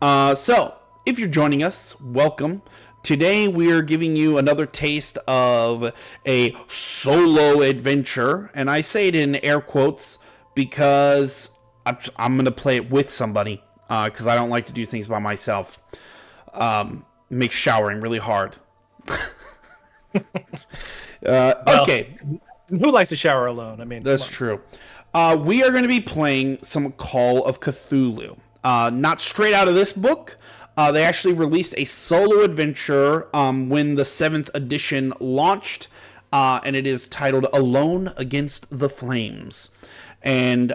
So, if you're joining us, welcome. Today we are giving you another taste of a solo adventure, and I say it in air quotes because I'm going to play it with somebody because I don't like to do things by myself. Makes showering really hard. Well, Okay, who likes to shower alone? I mean, that's true. We are going to be playing some Call of Cthulhu. Not straight out of this book. They actually released a solo adventure when the 7th edition launched, and it is titled Alone Against the Flames. And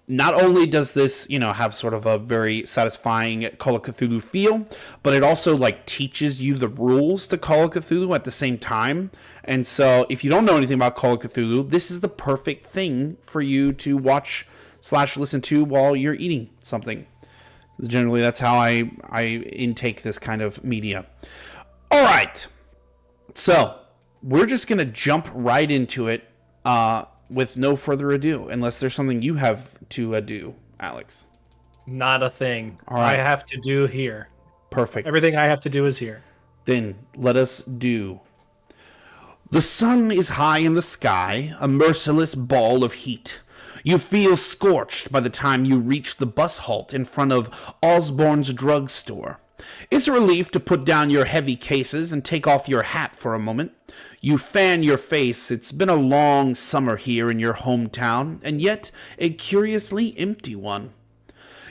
not only does this, have sort of a very satisfying Call of Cthulhu feel, but it also teaches you the rules to Call of Cthulhu at the same time. And so, if you don't know anything about Call of Cthulhu, this is the perfect thing for you to watch / listen to while you're eating something. Generally, that's how I intake this kind of media. All right, so we're just gonna jump right into it. With no further ado, unless there's something you have to do, Alex. not a thing. All right. I have to do here. Perfect. Everything I have to do is here. Then let us do. The sun is high in the sky, a merciless ball of heat. You feel scorched by the time you reach the bus halt in front of Osborne's drugstore. It's a relief to put down your heavy cases and take off your hat for a moment. You fan your face. It's been a long summer here in your hometown, and yet a curiously empty one.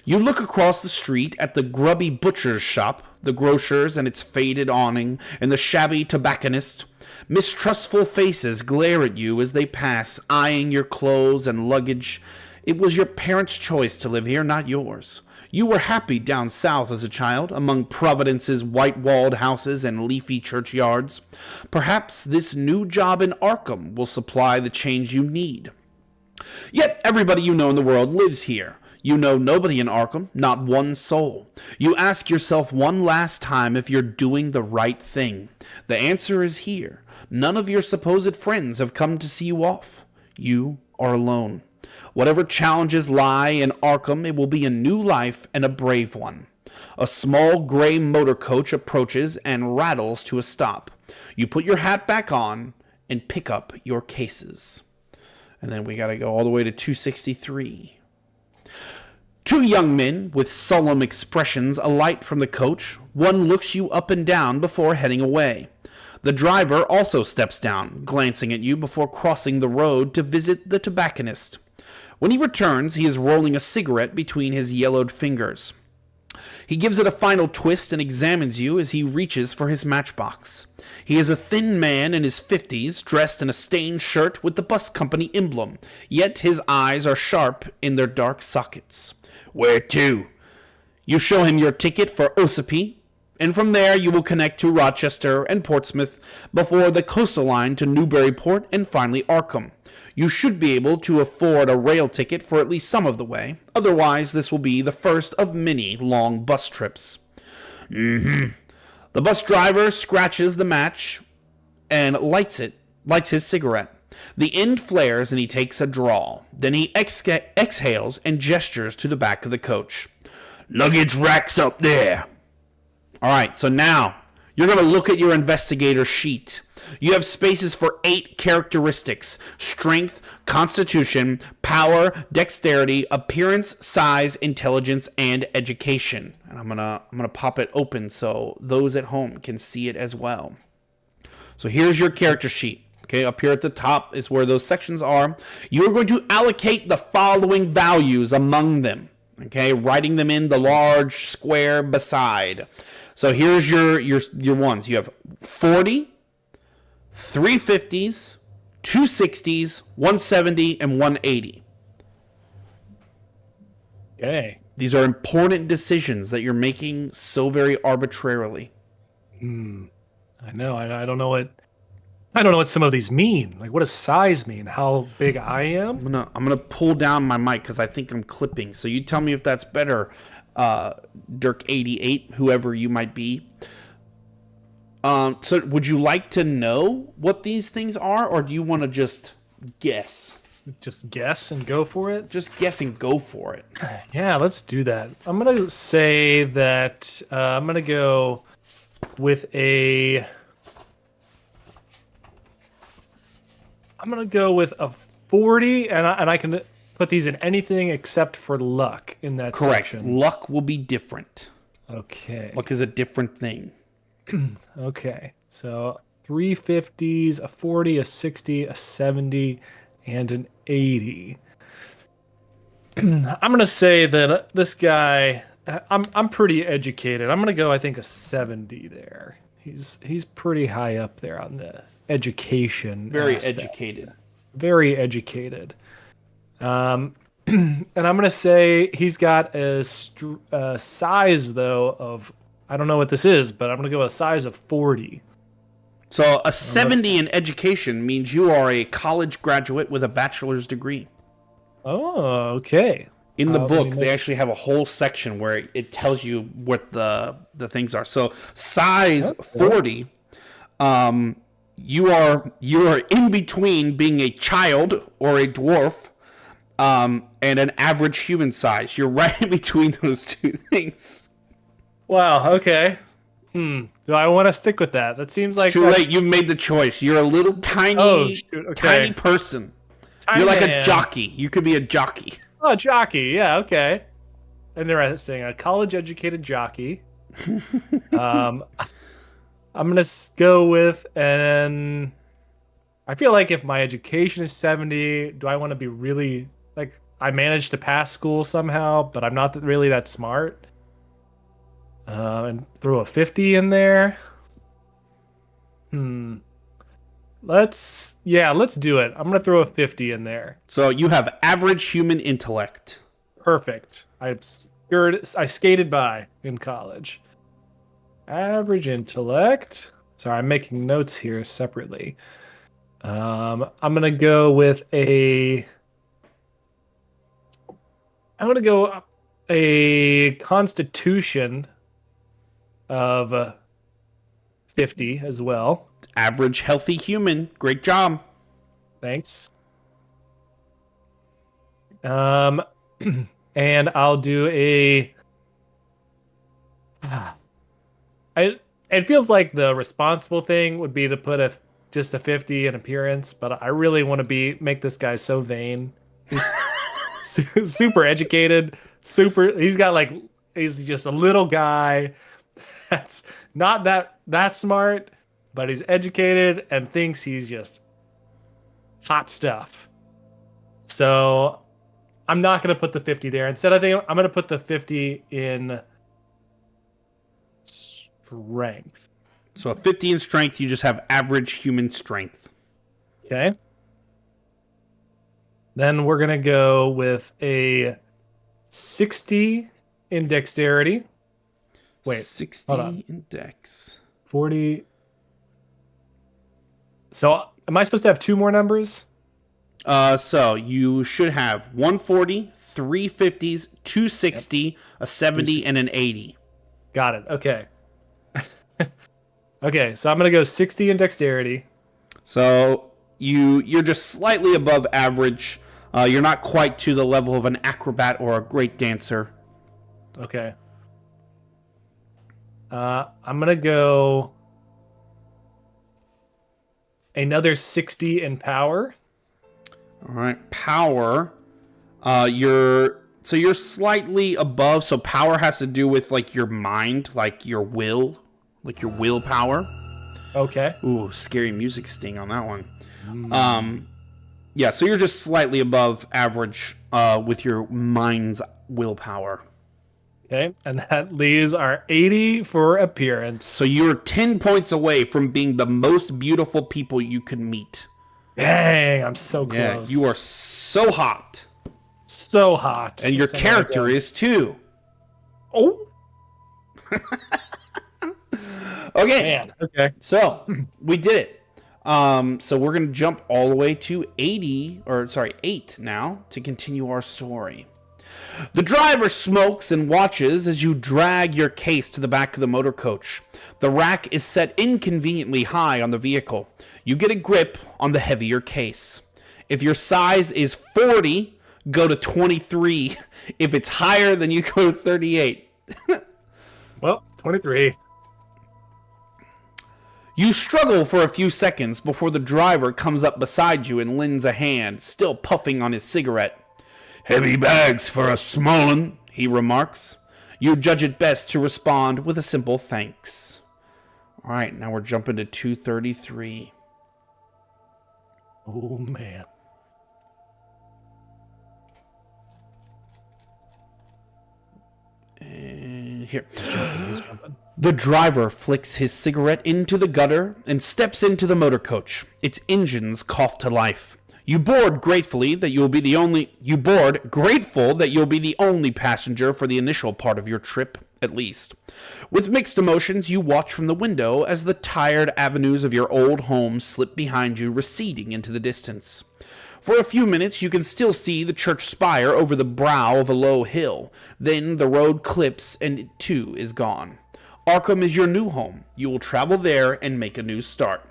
You look across the street at the grubby butcher's shop, the grocer's and its faded awning, and the shabby tobacconist. Mistrustful faces glare at you as they pass, eyeing your clothes and luggage. It was your parents' choice to live here, not yours. You were happy down south as a child, among Providence's white-walled houses and leafy churchyards. Perhaps this new job in Arkham will supply the change you need. Yet everybody you know in the world lives here. You know nobody in Arkham, not one soul. You ask yourself one last time if you're doing the right thing. The answer is here. None of your supposed friends have come to see you off. You are alone. Whatever challenges lie in Arkham, it will be a new life and a brave one. A small gray motor coach approaches and rattles to a stop. You put your hat back on and pick up your cases. And then we gotta go all the way to 263. Two young men with solemn expressions alight from the coach. One looks you up and down before heading away. The driver also steps down, glancing at you before crossing the road to visit the tobacconist. When he returns, he is rolling a cigarette between his yellowed fingers. He gives it a final twist and examines you as he reaches for his matchbox. He is a thin man in his 50s, dressed in a stained shirt with the bus company emblem, yet his eyes are sharp in their dark sockets. Where to? You show him your ticket for Ossipee, and from there you will connect to Rochester and Portsmouth before the coastal line to Newburyport and finally Arkham. You should be able to afford a rail ticket for at least some of the way. Otherwise, this will be the first of many long bus trips. The bus driver scratches the match and lights his cigarette. The end flares and he takes a draw. Then he exhales and gestures to the back of the coach. Luggage racks up there. All right, so now you're going to look at your investigator sheet. You have spaces for 8 characteristics: strength, constitution, power, dexterity, appearance, size, intelligence, and education. And I'm gonna pop it open so those at home can see it as well. So here's your character sheet. Okay, up here at the top is where those sections are. You are going to allocate the following values among them. Okay, writing them in the large square beside. So here's your ones. You have 40, 350s, 260s, 170, and 180. Okay. These are important decisions that you're making so very arbitrarily. I know. I don't know what some of these mean. Like, what does size mean? How big I am? I'm gonna pull down my mic because I think I'm clipping. So you tell me if that's better, Dirk88, whoever you might be. So would you like to know what these things are, or do you want to just guess? Just guess and go for it. Just guess and go for it. Yeah, let's do that. I'm gonna say that I'm gonna go with a. I'm gonna go with a 40, and I can put these in anything except for luck in that Correct. section. Luck will be different. Okay. Luck is a different thing. Okay. So 350s, a 40, a 60, a 70, and an 80. I'm gonna say that this guy. I'm pretty educated. I'm gonna go. I think a 70 there. He's pretty high up there on the education. Very aspect. educated. Very educated. And I'm gonna say he's got a size though of I don't know what this is, but I'm gonna go a size of 40. So a 70 in education means you are a college graduate with a bachelor's degree. Oh, okay. In the book, they actually have a whole section where it tells you what the things are. So size 40, you are in between being a child or a dwarf, and an average human size. You're right in between those two things. Wow. Okay. Do I want to stick with that? That seems like Too late. You made the choice. You're a little tiny, tiny person. Tiny You're like man. a jockey. You could be a jockey. Oh, jockey. Yeah. Okay. Interesting. A college-educated jockey. I'm gonna go with an. I feel like if my education is 70, do I want to be really like I managed to pass school somehow, but I'm not really that smart? And throw a 50 in there. Let's do it. I'm gonna throw a 50 in there. So you have average human intellect. Perfect. I skated by in college. Average intellect. Sorry, I'm making notes here separately. I'm gonna go with a. I'm gonna go a constitution of 50 as well. Average healthy human. Great job. Thanks. And I'll do a. It feels like the responsible thing would be to put just a 50 in appearance, but I really want to make this guy so vain. He's super educated, he's just a little guy that's not that smart, but he's educated and thinks he's just hot stuff. So I'm not going to put the 50 there. Instead, I think I'm going to put the 50 in strength. So a 50 in strength, you just have average human strength. Okay. Then we're going to go with a 60 in dexterity. Wait, 60 in dex. 40. So am I supposed to have two more numbers? So you should have 140, 350s, 260, a 70, and an 80. Got it. Okay. Okay, so I'm going to go 60 in dexterity. So you're just slightly above average. You're not quite to the level of an acrobat or a great dancer. Okay. I'm going to go another 60 in power. All right, power. You're slightly above. So power has to do with like your mind, like your will, like your willpower. Okay. Ooh, scary music sting on that one. Yeah, so you're just slightly above average with your mind's willpower. Okay, and that leaves our 80 for appearance. So you're 10 points away from being the most beautiful people you could meet. Dang, I'm so close. Yeah, you are so hot. So hot. And your character is too. Oh. Okay. Man, okay. So, we did it. So we're going to jump all the way to 8 now to continue our story. The driver smokes and watches as you drag your case to the back of the motor coach. The rack is set inconveniently high on the vehicle. You get a grip on the heavier case. If your size is 40, go to 23. If it's higher, then you go to 38. Well, 23. You struggle for a few seconds before the driver comes up beside you and lends a hand, still puffing on his cigarette. "Heavy bags for a small 'un," he remarks. You judge it best to respond with a simple thanks. All right, now we're jumping to 233. Oh, man. And here. He's jumping. The driver flicks his cigarette into the gutter and steps into the motor coach. Its engines cough to life. You board grateful that you'll be the only passenger for the initial part of your trip, at least. With mixed emotions, you watch from the window as the tired avenues of your old home slip behind you, receding into the distance. For a few minutes, you can still see the church spire over the brow of a low hill. Then the road clips and it too is gone. Arkham is your new home. You will travel there and make a new start.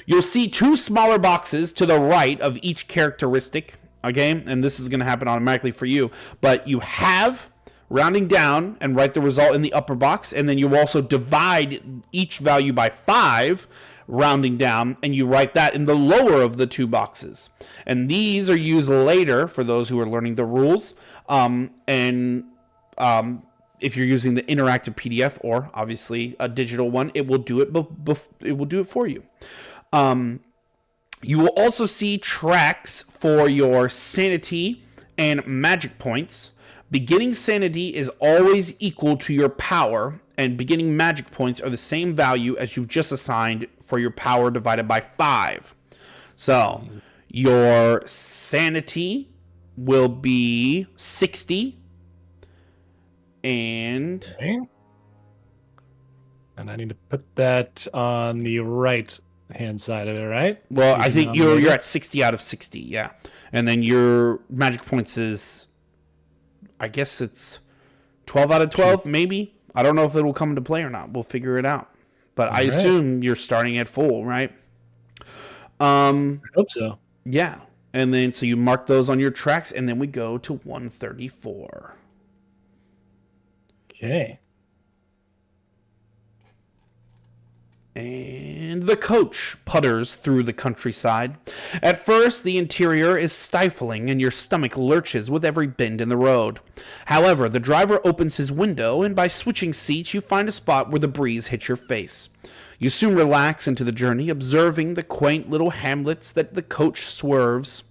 You'll see two smaller boxes to the right of each characteristic, okay? And this is going to happen automatically for you. But you have rounding down and write the result in the upper box, and then you also divide each value by 5, rounding down, and you write that in the lower of the two boxes. And these are used later for those who are learning the rules. If you're using the interactive PDF or obviously a digital one, it will do it. It will do it for you. You will also see tracks for your sanity and magic points. Beginning sanity is always equal to your power, and beginning magic points are the same value as you just assigned for your power divided by 5. So your sanity will be 60. And I need to put that on the right hand side of it, right? Well, I think you're at 60 out of 60, yeah. And then your magic points is, I guess it's 12 out of 12, maybe. I don't know if it will come into play or not. We'll figure it out. But I assume you're starting at full, right? I hope so. Yeah. And then so you mark those on your tracks, and then we go to 134. Okay. And the coach putters through the countryside. At first, the interior is stifling and your stomach lurches with every bend in the road. However, the driver opens his window, and by switching seats, you find a spot where the breeze hits your face. You soon relax into the journey, observing the quaint little hamlets that the coach serves.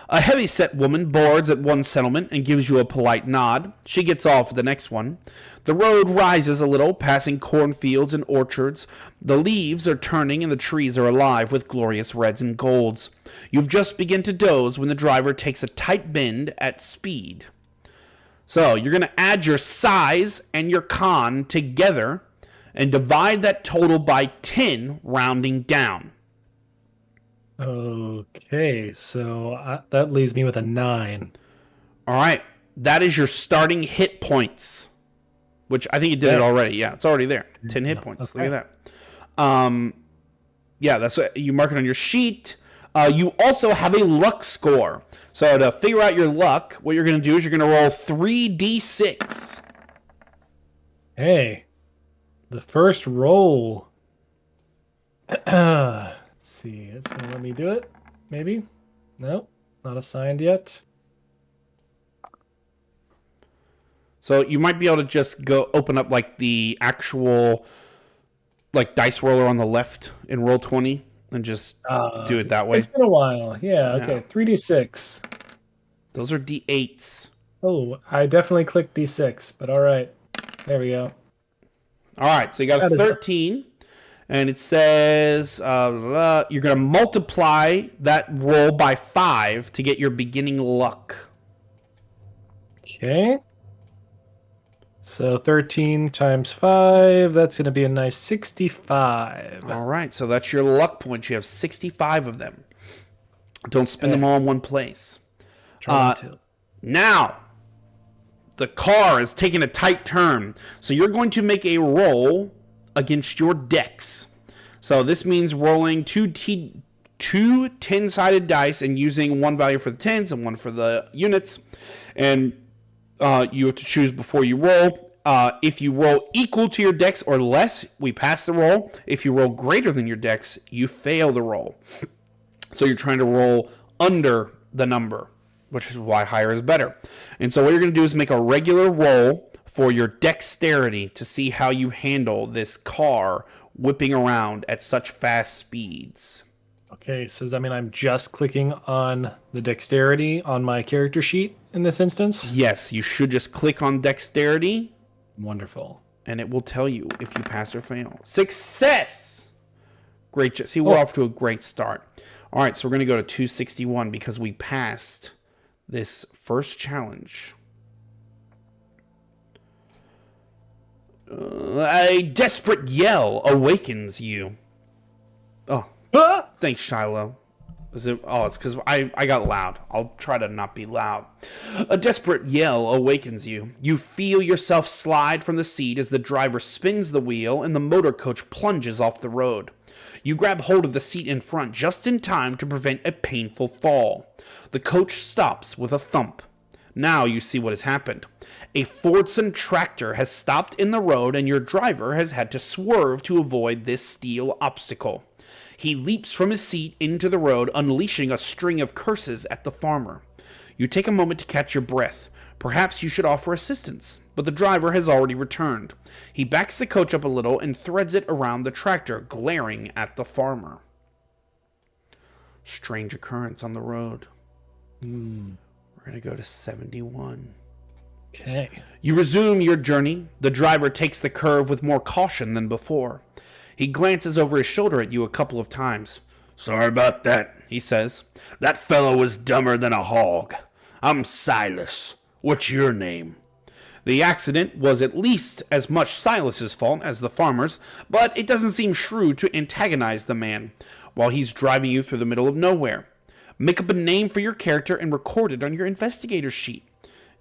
A heavy-set woman boards at one settlement and gives you a polite nod. She gets off at the next one. The road rises a little, passing cornfields and orchards. The leaves are turning and the trees are alive with glorious reds and golds. You've just begun to doze when the driver takes a tight bend at speed. So you're going to add your size and your con together and divide that total by 10, rounding down. Okay, so that leaves me with a 9. All right, that is your starting hit points, which I think you did it already. Yeah, it's already there. 10 hit points. Okay. Look at that. Yeah, that's what you mark it on your sheet. You also have a luck score. So to figure out your luck, what you're going to do is you're going to roll 3d6. Hey, the first roll. See, it's gonna let me do it. Maybe? No, not assigned yet. So you might be able to just go open up like the actual like dice roller on the left in roll 20 and just do it that way. It's been a while. Yeah, okay. 3d6. Those are d8s. Oh, I definitely clicked d6, but all right. There we go. All right, so you got a 13. And it says you're going to multiply that roll by 5 to get your beginning luck. Okay. So 13 times 5, that's going to be a nice 65. All right, so that's your luck points. You have 65 of them. Don't spend them all in one place. Try to. Now, the car is taking a tight turn. So you're going to make a roll against your dex. So this means rolling 2d8 2 10-sided dice and using one value for the tens and one for the units. And you have to choose before you roll. If you roll equal to your dex or less, we pass the roll. If you roll greater than your dex, you fail the roll. So you're trying to roll under the number, which is why higher is better. And so what you're going to do is make a regular roll for your dexterity to see how you handle this car whipping around at such fast speeds. Okay, so does that mean I'm just clicking on the dexterity on my character sheet in this instance? Yes, you should just click on dexterity. Wonderful. And it will tell you if you pass or fail. Success! Great. See, we're off to a great start. All right, so we're going to go to 261 because we passed this first challenge. A desperate yell awakens you. Oh, thanks, Shiloh. Is it? Oh, it's because I got loud. I'll try to not be loud. A desperate yell awakens you. You feel yourself slide from the seat as the driver spins the wheel and the motor coach plunges off the road. You grab hold of the seat in front just in time to prevent a painful fall. The coach stops with a thump. Now you see what has happened. A Fordson tractor has stopped in the road and your driver has had to swerve to avoid this steel obstacle. He leaps from his seat into the road, unleashing a string of curses at the farmer. You take a moment to catch your breath. Perhaps you should offer assistance, but the driver has already returned. He backs the coach up a little and threads it around the tractor, glaring at the farmer. Strange occurrence on the road. We're going to go to 71. Okay. You resume your journey. The driver takes the curve with more caution than before. He glances over his shoulder at you a couple of times. "Sorry about that," he says. "That fellow was dumber than a hog. I'm Silas. What's your name?" The accident was at least as much Silas's fault as the farmer's, but it doesn't seem shrewd to antagonize the man while he's driving you through the middle of nowhere. Make up a name for your character and record it on your investigator sheet.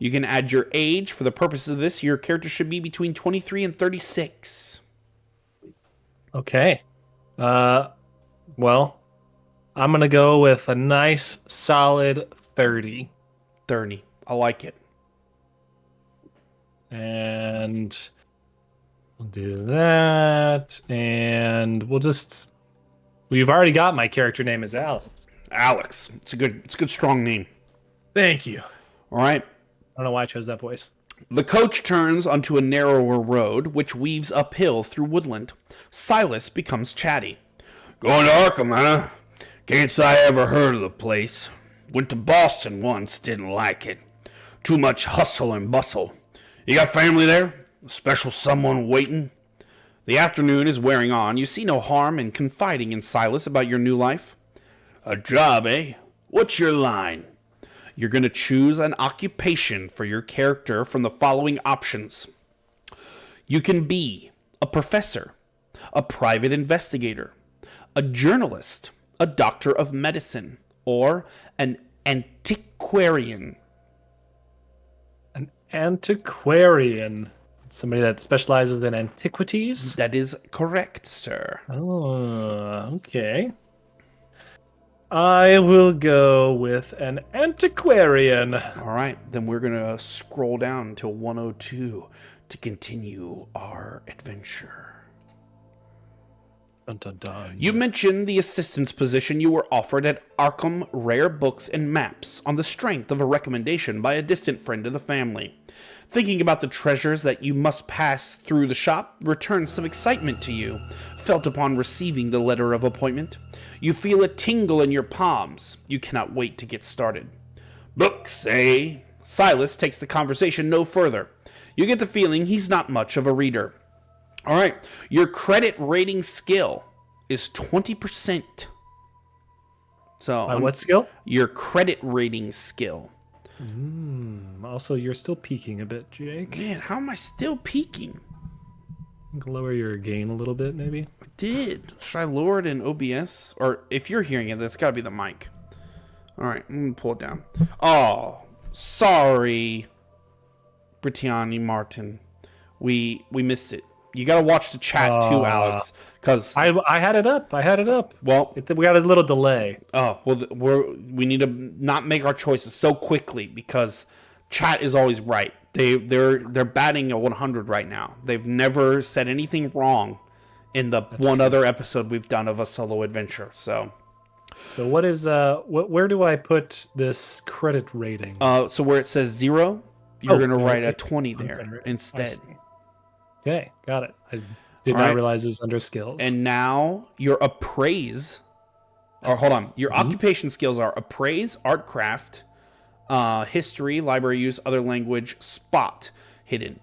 You can add your age. For the purpose of this, your character should be between 23 and 36. Okay. Well, I'm going to go with a nice solid 30. 30. I like it. And we'll do that. And we've already got my character name as Alex. Alex. It's a good strong name. Thank you. All right. I don't know why I chose that voice. The coach turns onto a narrower road, which weaves uphill through woodland. Silas becomes chatty. "Going to Arkham, huh? Can't say I ever heard of the place. Went to Boston once, didn't like it. Too much hustle and bustle. You got family there? A special someone waiting?" The afternoon is wearing on. You see no harm in confiding in Silas about your new life. "A job, eh? What's your line?" You're going to choose an occupation for your character from the following options. You can be a professor, a private investigator, a journalist, a doctor of medicine, or an antiquarian. An antiquarian. Somebody that specializes in antiquities? That is correct, sir. Oh, okay. I will go with an antiquarian. All right, then we're going to scroll down until 102 to continue our adventure. Dun, dun, dun. You mentioned the assistant's position you were offered at Arkham Rare Books and Maps on the strength of a recommendation by a distant friend of the family. Thinking about the treasures that you must pass through the shop returns some excitement to you, felt upon receiving the letter of appointment. You feel a tingle in your palms. You cannot wait to get started. "Books, eh?" Silas takes the conversation no further. You get the feeling he's not much of a reader. All right, your credit rating skill is 20%. So, what skill? Your credit rating skill. Also, you're still peaking a bit, Jake. Man, how am I still peaking? Lower your gain a little bit, maybe. I did. Should I lower it in OBS? Or if you're hearing it, that's got to be the mic. All right, I'm going to pull it down. Oh, sorry, Brittany Martin. We missed it. You got to watch the chat too, Uh, Alex, because I had it up. I had it up. well, We got a little delay. oh well, we need to not make our choices so quickly because chat is always right. They're batting a 100 right now. They've never said anything wrong in the one other episode we've done of a solo adventure. So what is where do I put this credit rating? so where it says 0, you're gonna write a 20 there instead. Okay, got it. I did All not right. realize it's under skills. And now your appraise, or hold on, your occupation skills are appraise, art craft, history, library use, other language, spot, hidden,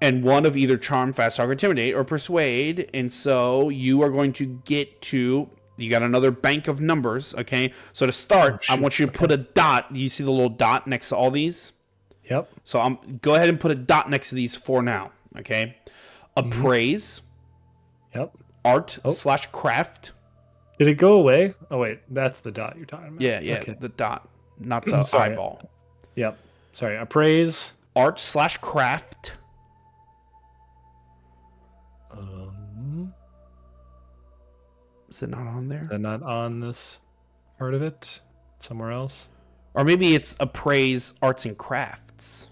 and one of either charm, fast talk, intimidate, or persuade. And so you are going to get to, you got another bank of numbers. Okay, so to start, I want you to put a dot. You see the little dot next to all these? Yep. So go ahead and put a dot next to these for now. Okay, appraise, Yep. art / craft. Did it go away? Oh wait, that's the dot you're talking about. Yeah, Okay. the dot, not the eyeball. Yep. Sorry, appraise. Art / craft. Is it not on there? Is that not on this part of it? Somewhere else? Or maybe it's appraise, arts and crafts.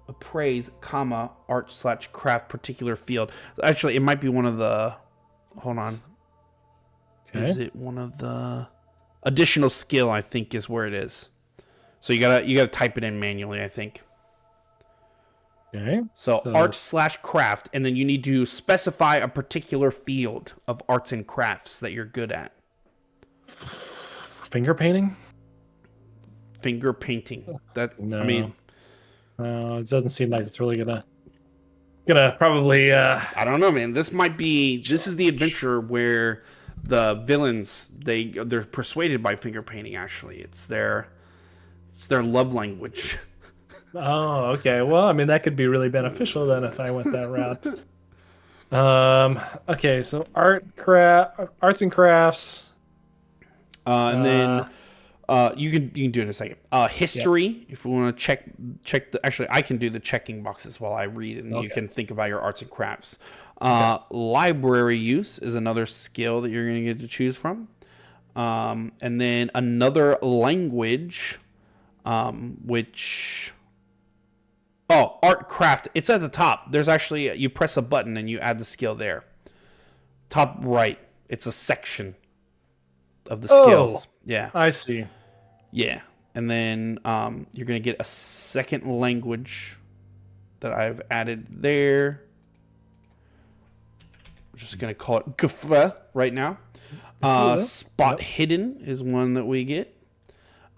Appraise, comma, art / craft particular field. Actually, it might be one of the. Hold on. Okay. Is it one of the additional skill? I think is where it is. So you gotta type it in manually. I think. Okay. So art / craft, and then you need to specify a particular field of arts and crafts that you're good at. Finger painting? Finger painting. That No. I mean, it doesn't seem like it's really gonna probably. I don't know, man. This is the adventure where the villains they're persuaded by finger painting. Actually, it's their love language. Oh, okay. Well, I mean, that could be really beneficial then if I went that route. Okay, so arts and crafts. And then you can do it in a second. History, if we want to check the. Actually, I can do the checking boxes while I read, and you can think about your arts and crafts. Library use is another skill that you're going to get to choose from, and then another language, which. Oh, art craft. It's at the top. There's actually, you press a button and you add the skill there. Top right. It's a section of the skills. Yeah. I see. Yeah. And then you're going to get a second language that I've added there. I'm just going to call it Gfra right now. Spot hidden is one that we get.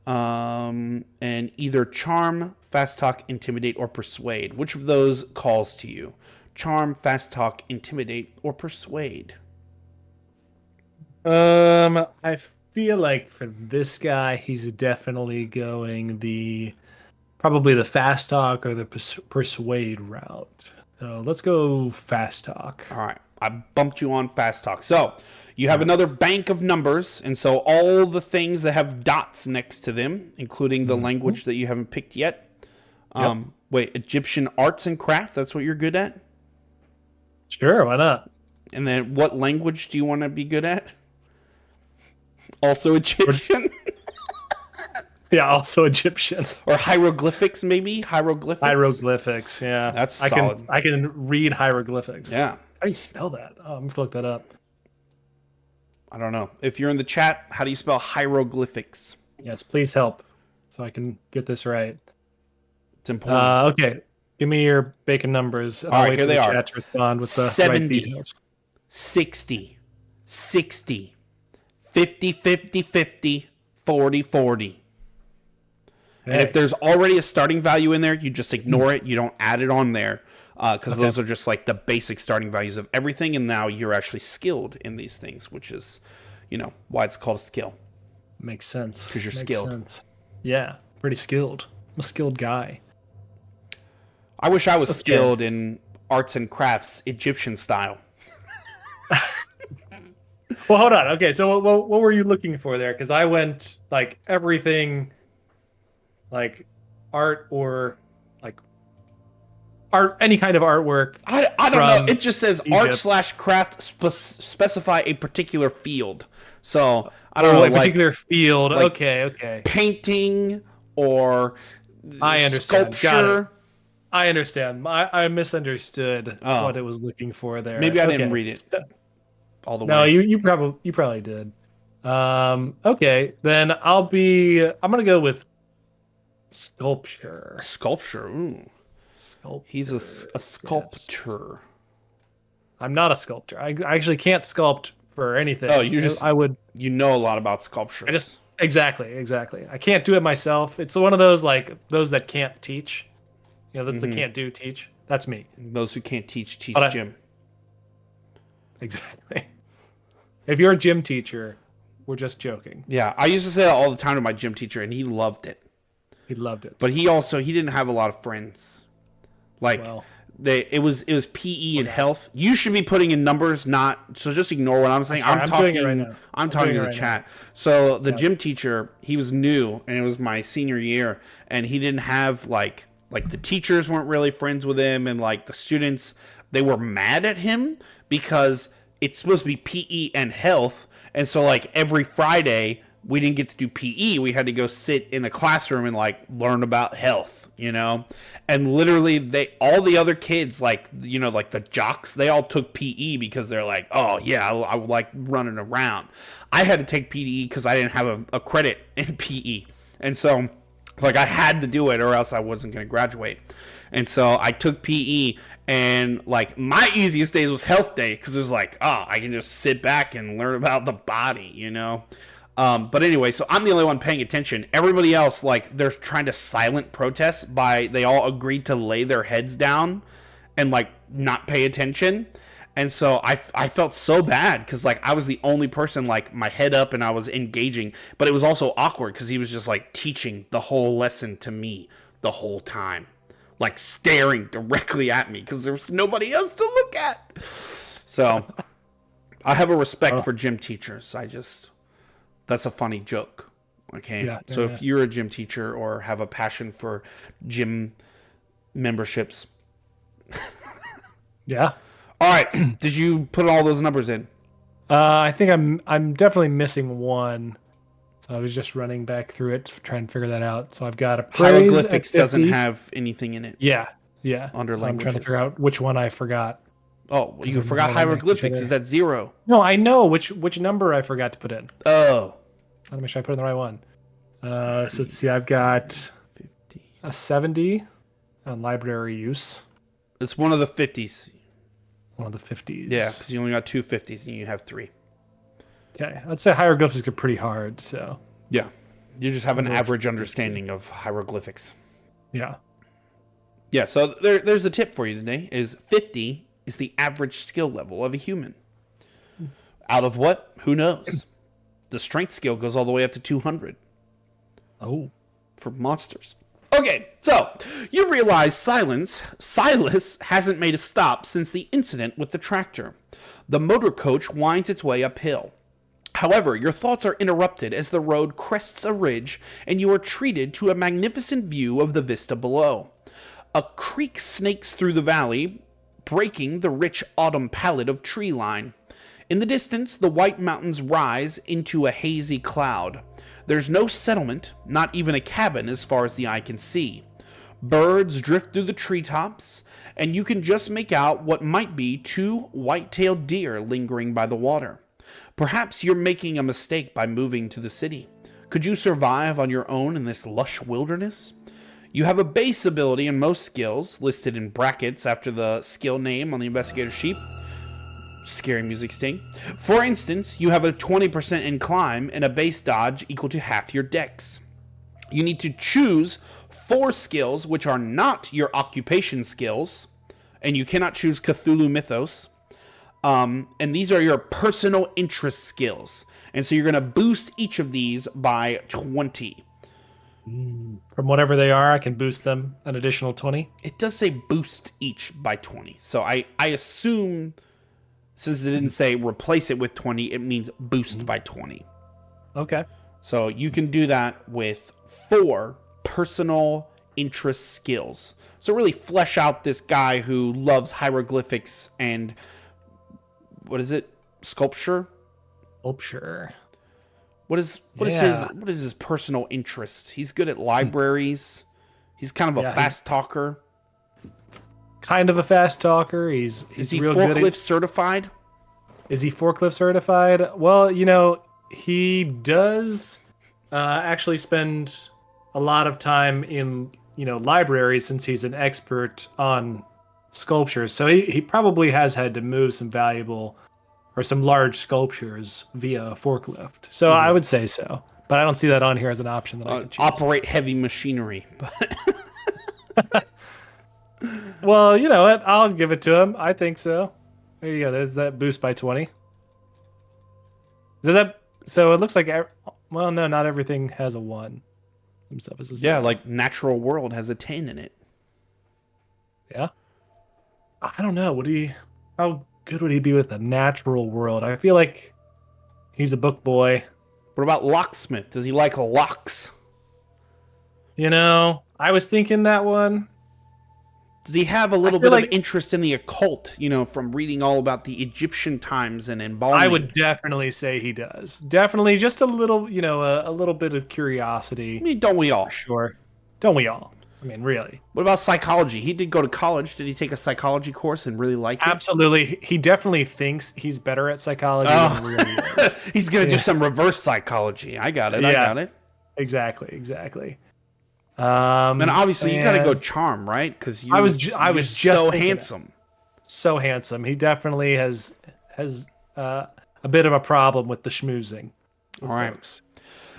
And either charm, fast talk, intimidate, or persuade. Which of those calls to you? Charm, fast talk, intimidate, or persuade? I feel like for this guy, he's definitely going probably the fast talk or the persuade route. So let's go fast talk. All right, I bumped you on fast talk. So you have another bank of numbers, and so all the things that have dots next to them, including the language that you haven't picked yet. Wait, Egyptian arts and craft, that's what you're good at? Sure, why not? And then what language do you want to be good at? Also Egyptian? Yeah, also Egyptian. Or hieroglyphics, maybe? Hieroglyphics, yeah. That's solid. I can read hieroglyphics. Yeah. How do you spell that? Oh, I'm going to look that up. I don't know. If you're in the chat, how do you spell hieroglyphics? Yes, please help so I can get this right. It's important. Okay. Give me your bacon numbers. All right, here they are. Chat to respond with the 70, right details. 60, 60, 50, 50, 50, 40, 40. And if there's already a starting value in there, you just ignore it. You don't add it on there because those are just like the basic starting values of everything. And now you're actually skilled in these things, which is, why it's called a skill. Makes sense. Because you're skilled. Sense. Yeah, pretty skilled. I'm a skilled guy. I wish I was skilled in arts and crafts, Egyptian style. Well, hold on. Okay, so what were you looking for there? Because I went like everything, like art art, any kind of artwork. I don't know. from It just says Egypt. art/craft specify a particular field. So I don't Oh, know, a particular field. like Okay. painting or I understand. Got it. sculpture. I understand. I misunderstood Oh. what it was looking for there. Maybe I Okay. didn't read it all the No, way. you probably did. Okay, then I'm gonna go with sculpture. Sculpture. Ooh. Sculpture. He's a Yes. sculptor. I'm not a sculptor. I actually can't sculpt for anything. Oh, you just I would you know a lot about sculpture. I just exactly. I can't do it myself. It's one of those like those that can't teach. You know, those that can't do teach. That's me. Those who can't teach But gym. Exactly. If you're a gym teacher, we're just joking. Yeah, I used to say that all the time to my gym teacher, and he loved it. He loved it. But he didn't have a lot of friends. Like Well, it was PE and health. You should be putting in numbers, not so. Just ignore what I'm saying. sorry, I'm doing talking. it right now. I'm talking to doing the it right chat. So the gym teacher, he was new, and it was my senior year, and he didn't have like the teachers weren't really friends with him, and like the students, they were mad at him because it's supposed to be PE and health, and so like every Friday we didn't get to do PE. We had to go sit in a classroom and like learn about health, you know? And literally all the other kids, like, you know, like the jocks, they all took PE because they're like, oh yeah, I like running around. I had to take PE because I didn't have a credit in PE. And so like I had to do it or else I wasn't going to graduate. And so I took PE, and like my easiest days was health day because it was like, oh, I can just sit back and learn about the body, you know? But anyway, so I'm the only one paying attention. Everybody else, like, they're trying to silent protest they all agreed to lay their heads down and, like, not pay attention. And so I felt so bad because, like, I was the only person, like, my head up and I was engaging. But it was also awkward because he was just, like, teaching the whole lesson to me the whole time. Like, staring directly at me because there was nobody else to look at. So I have a respect for gym teachers. That's a funny joke. Okay. Yeah, so yeah. if you're a gym teacher or have a passion for gym memberships. Yeah. All right. Did you put all those numbers in? I think I'm definitely missing one. So I was just running back through it to try and figure that out. So I've got a praise Hieroglyphics at 50. doesn't have anything in it. Yeah. Under So I'm trying to languages. figure out which one I forgot. Oh, you Doesn't forgot have language hieroglyphics. either. Is that 0? No, I know which number I forgot to put in. Oh. I want to make sure I put in the right one. So let's see. I've got 50. a 70 on library use. It's one of the 50s. One of the 50s. Yeah, because you only got 2 50s and you have 3. Okay. I'd say hieroglyphics are pretty hard. So Yeah. You just have an Over average 50. understanding of hieroglyphics. yeah. Yeah, so there's a tip for you today, is 50 is the average skill level of a human. Out of what? Who knows? The strength skill goes all the way up to 200 Oh. for monsters. Okay, so you realize Silas hasn't made a stop since the incident with the tractor. The motor coach winds its way uphill. However, your thoughts are interrupted as the road crests a ridge and you are treated to a magnificent view of the vista below. A creek snakes through the valley, breaking the rich autumn palette of tree line. In the distance, the white mountains rise into a hazy cloud. There's no settlement, not even a cabin as far as the eye can see. Birds drift through the treetops, and you can just make out what might be 2 white-tailed deer lingering by the water. Perhaps you're making a mistake by moving to the city. Could you survive on your own in this lush wilderness? You have a base ability in most skills, listed in brackets after the skill name on the investigator sheet. Scary music sting. For instance, you have a 20% in climb and a base dodge equal to half your dex. You need to choose 4 skills which are not your occupation skills, and you cannot choose Cthulhu Mythos. And these are your personal interest skills. And so you're going to boost each of these by 20. From whatever they are, I can boost them an additional 20. It does say boost each by 20. So I assume, since it didn't say replace it with 20, it means boost by 20. Okay. So you can do that with 4 personal interest skills. So really flesh out this guy who loves hieroglyphics and what is it? Sculpture? Sculpture. What is his personal interests? He's good at libraries. He's kind of a fast talker. Kind of a fast talker. Is he real forklift good at, certified? Is he forklift certified? Well, he does actually spend a lot of time in libraries since he's an expert on sculptures. So he probably has had to move some valuable or some large sculptures via a forklift. So I would say so. But I don't see that on here as an option that I could choose. Operate heavy machinery. Well, you know what? I'll give it to him. I think so. There you go. There's that boost by 20. So it looks like, well, no, not everything has a 1. Some stuff is a 0. Yeah, like Natural World has a 10 in it. Yeah. I don't know. How good would he be with a Natural World? I feel like he's a book boy. What about Locksmith? Does he like locks? I was thinking that one. Does he have a little bit of interest in the occult, from reading all about the Egyptian times and embalming? I would definitely say he does. Definitely just a little, a little bit of curiosity. I mean, don't we all? For sure. Don't we all? I mean, really. What about psychology? He did go to college. Did he take a psychology course and really like it? Absolutely. He definitely thinks he's better at psychology than he really is. He's going to do some reverse psychology. I got it. Yeah. I got it. Exactly. And obviously you got to go charm, right? Because I was just so handsome. So handsome. He definitely has a bit of a problem with the schmoozing. All right. Folks.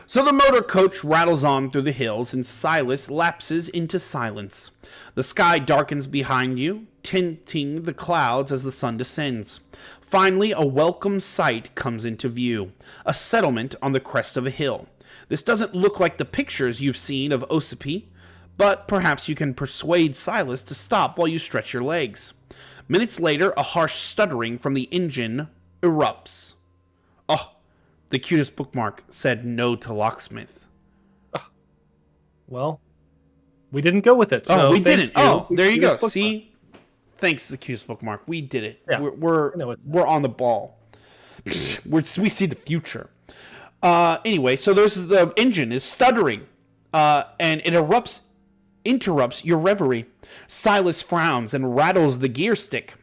So the motor coach rattles on through the hills, and Silas lapses into silence. The sky darkens behind you, tinting the clouds as the sun descends. Finally, a welcome sight comes into view, a settlement on the crest of a hill. This doesn't look like the pictures you've seen of Ossipee, but perhaps you can persuade Silas to stop while you stretch your legs. Minutes later, a harsh stuttering from the engine erupts. Oh, the cutest bookmark said no to Locksmith. Well, we didn't go with it. So we didn't. Oh, there you go. See? Thanks, the cutest bookmark. We did it. Yeah, we're on the ball. We see the future. Anyway, so the engine is stuttering, and it interrupts your reverie. Silas frowns and rattles the gear stick.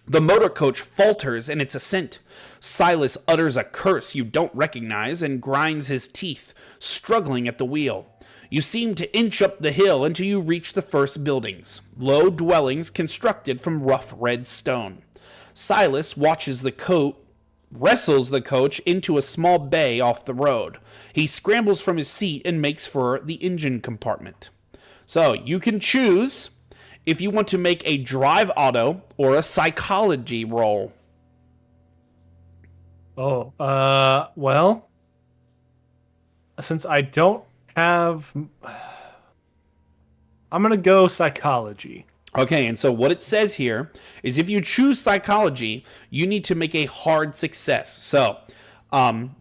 The motor coach falters in its ascent. Silas utters a curse you don't recognize and grinds his teeth, struggling at the wheel. You seem to inch up the hill until you reach the first buildings, low dwellings constructed from rough red stone. Silas wrestles the coach into a small bay off the road. He scrambles from his seat and makes for the engine compartment. So you can choose if you want to make a drive auto or a psychology roll. Well, since I don't have, I'm going to go psychology. Okay, and so what it says here is if you choose psychology, you need to make a hard success. So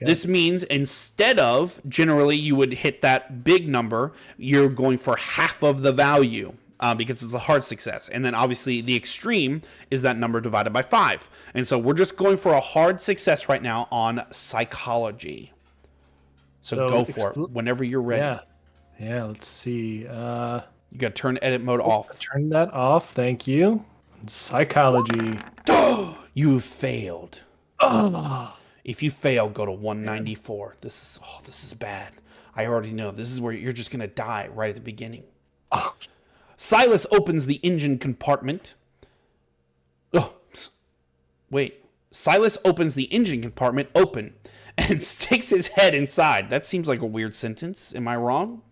this means instead of generally you would hit that big number, you're going for half of the value because it's a hard success. And then obviously the extreme is that number divided by 5. And so we're just going for a hard success right now on psychology. So go for it whenever you're ready. Yeah, let's see. You got to turn edit mode off. Turn that off. Thank you. Psychology. You failed. If you fail, go to 194. This is bad. I already know. This is where you're just going to die right at the beginning. Silas opens the engine compartment. Silas opens the engine compartment open and sticks his head inside. That seems like a weird sentence. Am I wrong?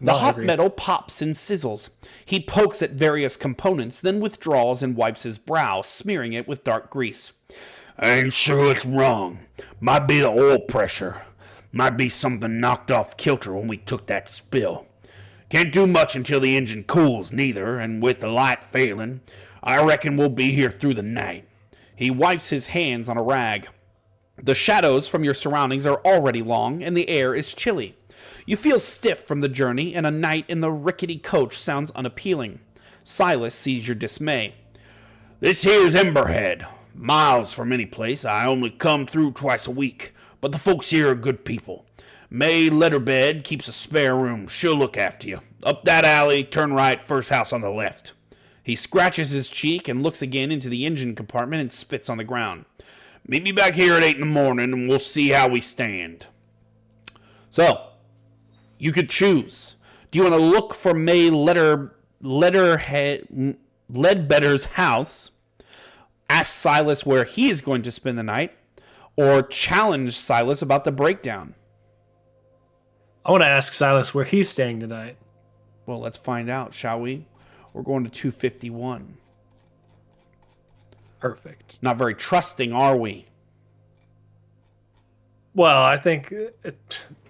The hot metal pops and sizzles. He pokes at various components, then withdraws and wipes his brow, smearing it with dark grease. I ain't sure what's wrong. Might be the oil pressure. Might be something knocked off kilter when we took that spill. Can't do much until the engine cools, neither, and with the light failing, I reckon we'll be here through the night. He wipes his hands on a rag. The shadows from your surroundings are already long, and the air is chilly. You feel stiff from the journey, and a night in the rickety coach sounds unappealing. Silas sees your dismay. This here's Emberhead. Miles from any place. I only come through twice a week, but the folks here are good people. May Letterbed keeps a spare room. She'll look after you. Up that alley, turn right, first house on the left. He scratches his cheek and looks again into the engine compartment and spits on the ground. Meet me back here at 8 in the morning and we'll see how we stand. So, you could choose. Do you want to look for May Ledbetter's house, ask Silas where he is going to spend the night, or challenge Silas about the breakdown? I want to ask Silas where he's staying tonight. Well, let's find out, shall we? We're going to 251. Perfect. Not very trusting, are we? Well, I think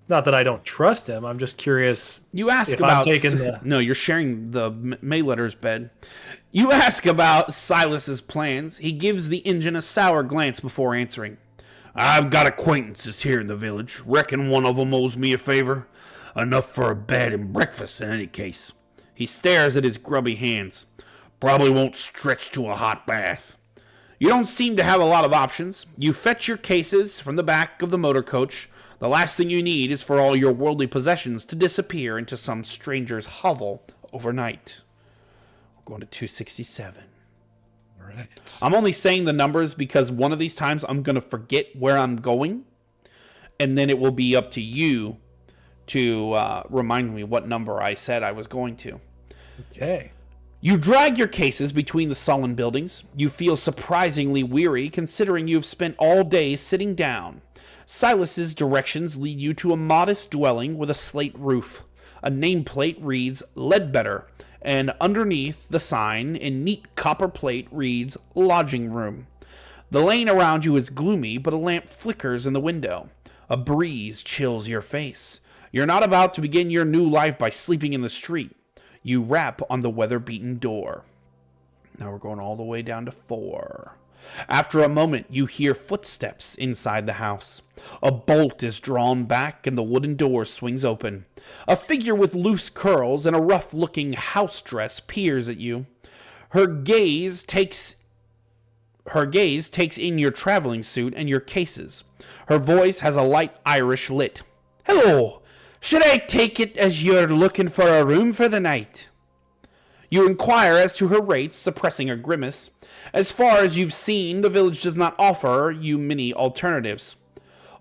not that I don't trust him. I'm just curious. You ask if about I'm taking the... No, you're sharing the Mayletter's bed. You ask about Silas's plans. He gives the engine a sour glance before answering. I've got acquaintances here in the village. Reckon one of them owes me a favor. Enough for a bed and breakfast in any case. He stares at his grubby hands. Probably won't stretch to a hot bath. You don't seem to have a lot of options. You fetch your cases from the back of the motor coach. The last thing you need is for all your worldly possessions to disappear into some stranger's hovel overnight. We're going to 267. All right. I'm only saying the numbers because one of these times I'm going to forget where I'm going. And then it will be up to you to remind me what number I said I was going to. Okay. You drag your cases between the sullen buildings. You feel surprisingly weary considering you've spent all day sitting down. Silas's directions lead you to a modest dwelling with a slate roof. A nameplate reads Ledbetter, and underneath the sign in neat copper plate reads Lodging Room. The lane around you is gloomy, but a lamp flickers in the window. A breeze chills your face. You're not about to begin your new life by sleeping in the street. You rap on the weather-beaten door. Now we're going all the way down to 4. After a moment, you hear footsteps inside the house. A bolt is drawn back and the wooden door swings open. A figure with loose curls and a rough-looking house dress peers at you. Her gaze takes in your traveling suit and your cases. Her voice has a light Irish lit. Hello! Should I take it as you're looking for a room for the night? You inquire as to her rates, suppressing a grimace. As far as you've seen, the village does not offer you many alternatives.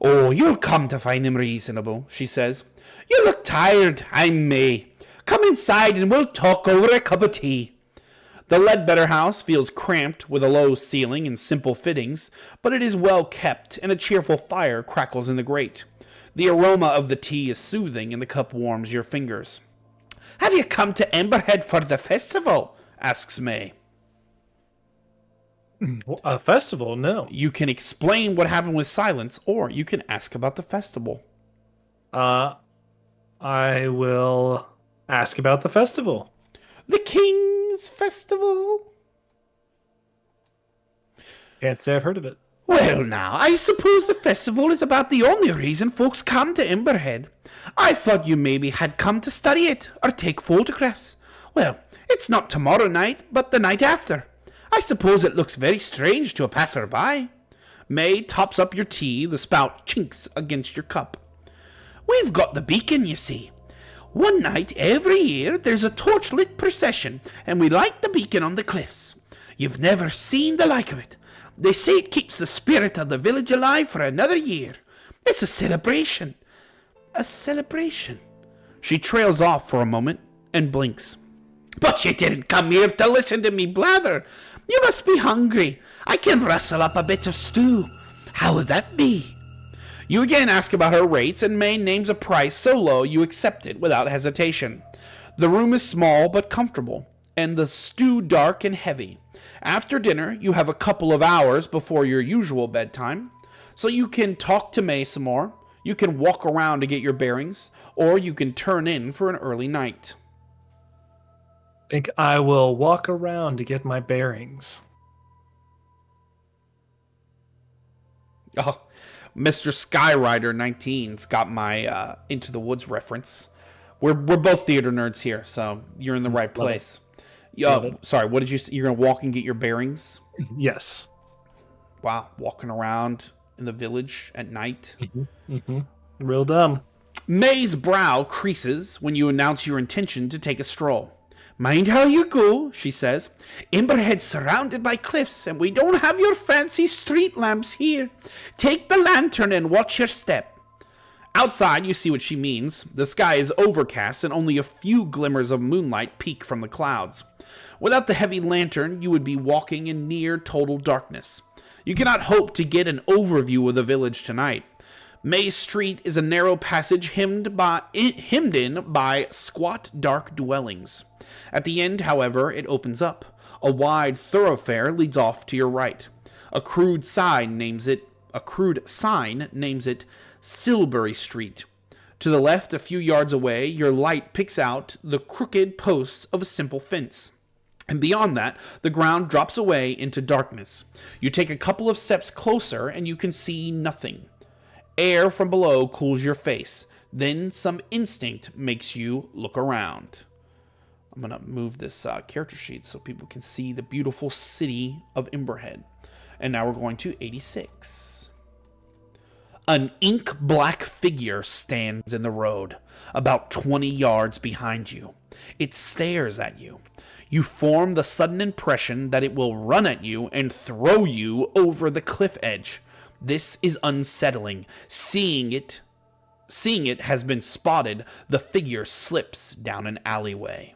Oh, you'll come to find them reasonable, she says. You look tired, I'm May. Come inside and we'll talk over a cup of tea. The Ledbetter house feels cramped with a low ceiling and simple fittings, but it is well kept, and a cheerful fire crackles in the grate. The aroma of the tea is soothing, and the cup warms your fingers. Have you come to Emberhead for the festival? Asks May. A festival? No. You can explain what happened with Silence, or you can ask about the festival. I will ask about the festival. The King's Festival? Can't say I've heard of it. Well, now, I suppose the festival is about the only reason folks come to Emberhead. I thought you maybe had come to study it, or take photographs. Well, it's not tomorrow night, but the night after. I suppose it looks very strange to a passer-by. May tops up your tea, the spout chinks against your cup. We've got the beacon, you see. One night every year there's a torchlit procession, and we light the beacon on the cliffs. You've never seen the like of it. They say it keeps the spirit of the village alive for another year. It's a celebration. A celebration. She trails off for a moment and blinks. But you didn't come here to listen to me blather. You must be hungry. I can rustle up a bit of stew. How would that be? You again ask about her rates, and May names a price so low you accept it without hesitation. The room is small but comfortable, and the stew dark and heavy. After dinner, you have a couple of hours before your usual bedtime, so you can talk to May some more, you can walk around to get your bearings, or you can turn in for an early night. I think I will walk around to get my bearings. Oh, Mr. Skyrider 19's got my Into the Woods reference. We're both theater nerds here, so you're in the right place. Sorry, what did you say? You're going to walk and get your bearings? Yes. Wow, walking around in the village at night. Real dumb. May's brow creases when you announce your intention to take a stroll. Mind how you go, she says. Emberhead's surrounded by cliffs, and we don't have your fancy street lamps here. Take the lantern and watch your step. Outside, you see what she means. The sky is overcast, and only a few glimmers of moonlight peek from the clouds. Without the heavy lantern, you would be walking in near total darkness. You cannot hope to get an overview of the village tonight. May Street is a narrow passage hemmed in by squat, dark dwellings. At the end, however, it opens up. A wide thoroughfare leads off to your right. A crude sign names it Silbury Street. To the left, a few yards away, your light picks out the crooked posts of a simple fence. And beyond that, the ground drops away into darkness. You take a couple of steps closer, and you can see nothing. Air from below cools your face. Then some instinct makes you look around. I'm going to move this character sheet so people can see the beautiful city of Emberhead. And now we're going to 86. An ink-black figure stands in the road, about 20 yards behind you. It stares at you. You form the sudden impression that it will run at you and throw you over the cliff edge. This is unsettling. Seeing it has been spotted, the figure slips down an alleyway.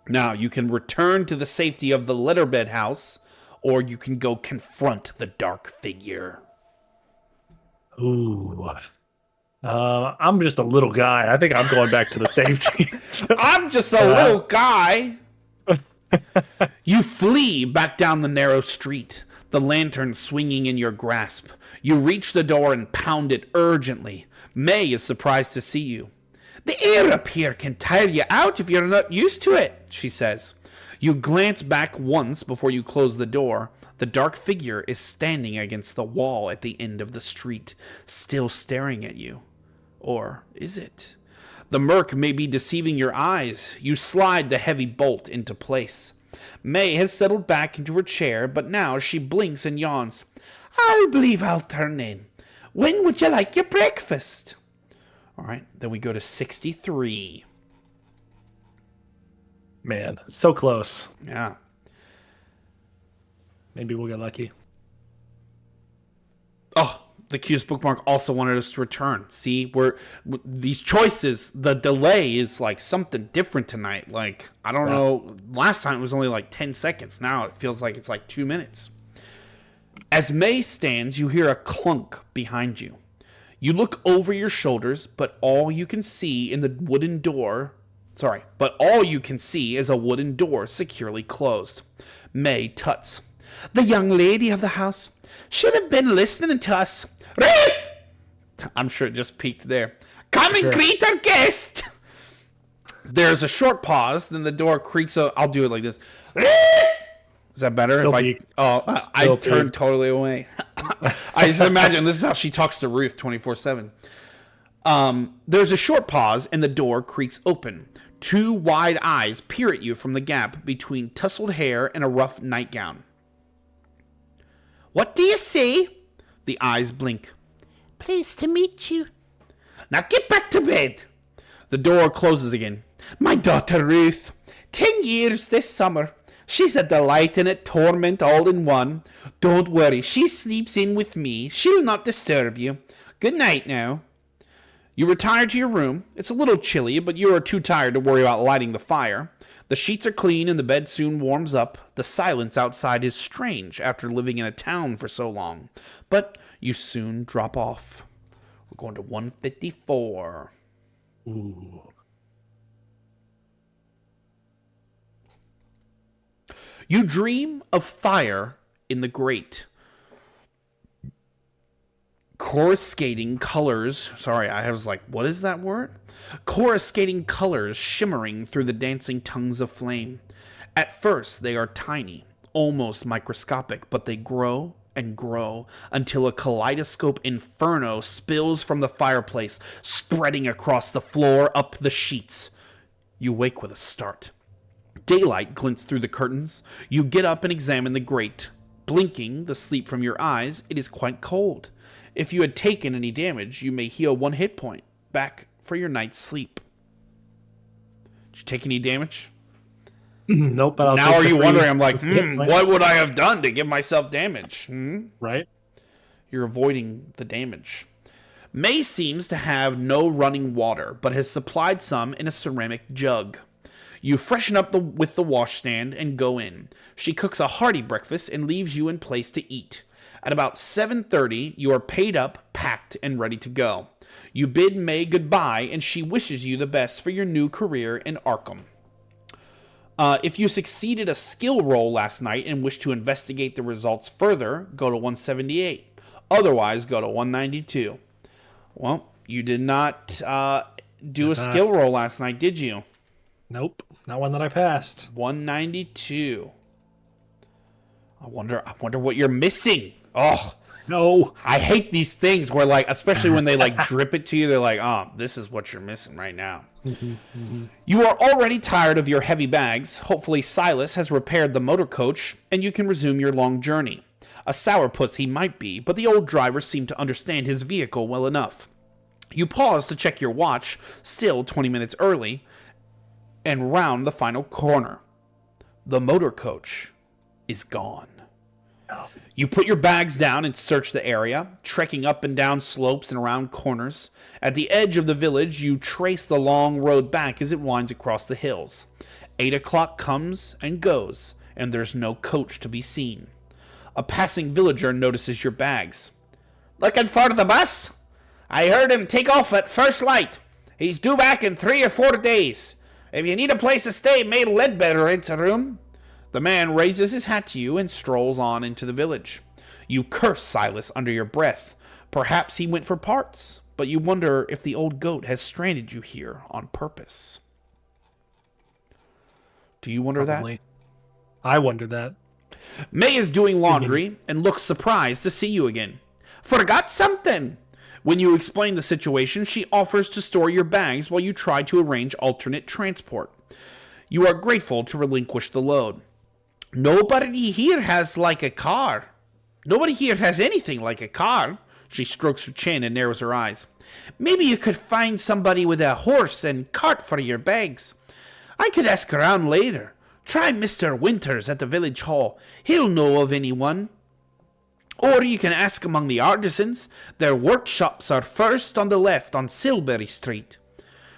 Now, you can return to the safety of the letterbed house, or you can go confront the dark figure. Ooh. I'm just a little guy. I think I'm going back to the safety. I'm just a little guy. You flee back down the narrow street, the lantern swinging in your grasp. You reach the door and pound it urgently. May is surprised to see you. The air up here can tire you out if you're not used to it, she says. You glance back once before you close the door. The dark figure is standing against the wall at the end of the street, still staring at you. Or is it? The murk may be deceiving your eyes. You slide the heavy bolt into place. May has settled back into her chair, but now she blinks and yawns. I believe I'll turn in. When would you like your breakfast? All right, then we go to 63. Man, so close. Yeah. Maybe we'll get lucky. Oh, the Q's bookmark also wanted us to return. See, these choices, the delay is like something different tonight. Like, I don't know. Last time it was only like 10 seconds. Now it feels like it's like 2 minutes. As May stands, you hear a clunk behind you. You look over your shoulders, but all you can see is a wooden door securely closed. May tuts. The young lady of the house should have been listening to us. Ruth! I'm sure it just peaked there. Come and greet our guest. There's a short pause, then the door creaks. I'll do it like this. Ruth! Is that better? Still if I turned totally away. I just imagine this is how she talks to Ruth 24/7. There's a short pause, and the door creaks open. Two wide eyes peer at you from the gap between tousled hair and a rough nightgown. What do you say? The eyes blink. Pleased to meet you. Now get back to bed. The door closes again. My daughter Ruth. 10 years this summer. She's a delight and a torment all in one. Don't worry, she sleeps in with me. She'll not disturb you. Good night now. You retire to your room. It's a little chilly, but you are too tired to worry about lighting the fire. The sheets are clean and the bed soon warms up. The silence outside is strange after living in a town for so long. But you soon drop off. We're going to 154. Ooh. You dream of fire in the grate. Coruscating colors. Sorry, I was like, what is that word? Coruscating colors shimmering through the dancing tongues of flame. At first, they are tiny, almost microscopic, but they grow and grow until a kaleidoscope inferno spills from the fireplace, spreading across the floor, up the sheets. You wake with a start. Daylight glints through the curtains. You get up and examine the grate. Blinking the sleep from your eyes, it is quite cold. If you had taken any damage, you may heal 1 hit point back for your night's sleep. Did you take any damage? Nope. But now are you wondering? I'm like, what would I have done to give myself damage? Right. You're avoiding the damage. May seems to have no running water, but has supplied some in a ceramic jug. You freshen up with the washstand and go in. She cooks a hearty breakfast and leaves you in place to eat. At about 7:30, you are paid up, packed, and ready to go. You bid May goodbye, and she wishes you the best for your new career in Arkham. If you succeeded a skill roll last night and wish to investigate the results further, go to 178. Otherwise, go to 192. Well, you did not do a skill roll last night, did you? Nope. Not one that I passed. 192. I wonder what you're missing. Oh, no. I hate these things where, like, especially when they, like, drip it to you, they're like, oh, this is what you're missing right now. You are already tired of your heavy bags. Hopefully Silas has repaired the motor coach, and you can resume your long journey. A sourpuss he might be, but the old driver seemed to understand his vehicle well enough. You pause to check your watch, still 20 minutes early, and round the final corner. The motor coach is gone. You put your bags down and search the area, trekking up and down slopes and around corners. At the edge of the village, you trace the long road back as it winds across the hills. 8 o'clock comes and goes, and there's no coach to be seen. A passing villager notices your bags. "Looking for the bus? I heard him take off at first light. He's due back in 3 or 4 days. If you need a place to stay, May Ledbetter rents a room." The man raises his hat to you and strolls on into the village. You curse Silas under your breath. Perhaps he went for parts, but you wonder if the old goat has stranded you here on purpose. Do you wonder that? I wonder that. May is doing laundry and looks surprised to see you again. "Forgot something." When you explain the situation, she offers to store your bags while you try to arrange alternate transport. You are grateful to relinquish the load. "Nobody here has like a car. Nobody here has anything like a car." She strokes her chin and narrows her eyes. "Maybe you could find somebody with a horse and cart for your bags. I could ask around later. Try Mr. Winters at the village hall. He'll know of anyone. Or you can ask among the artisans. Their workshops are first on the left on Silbury Street."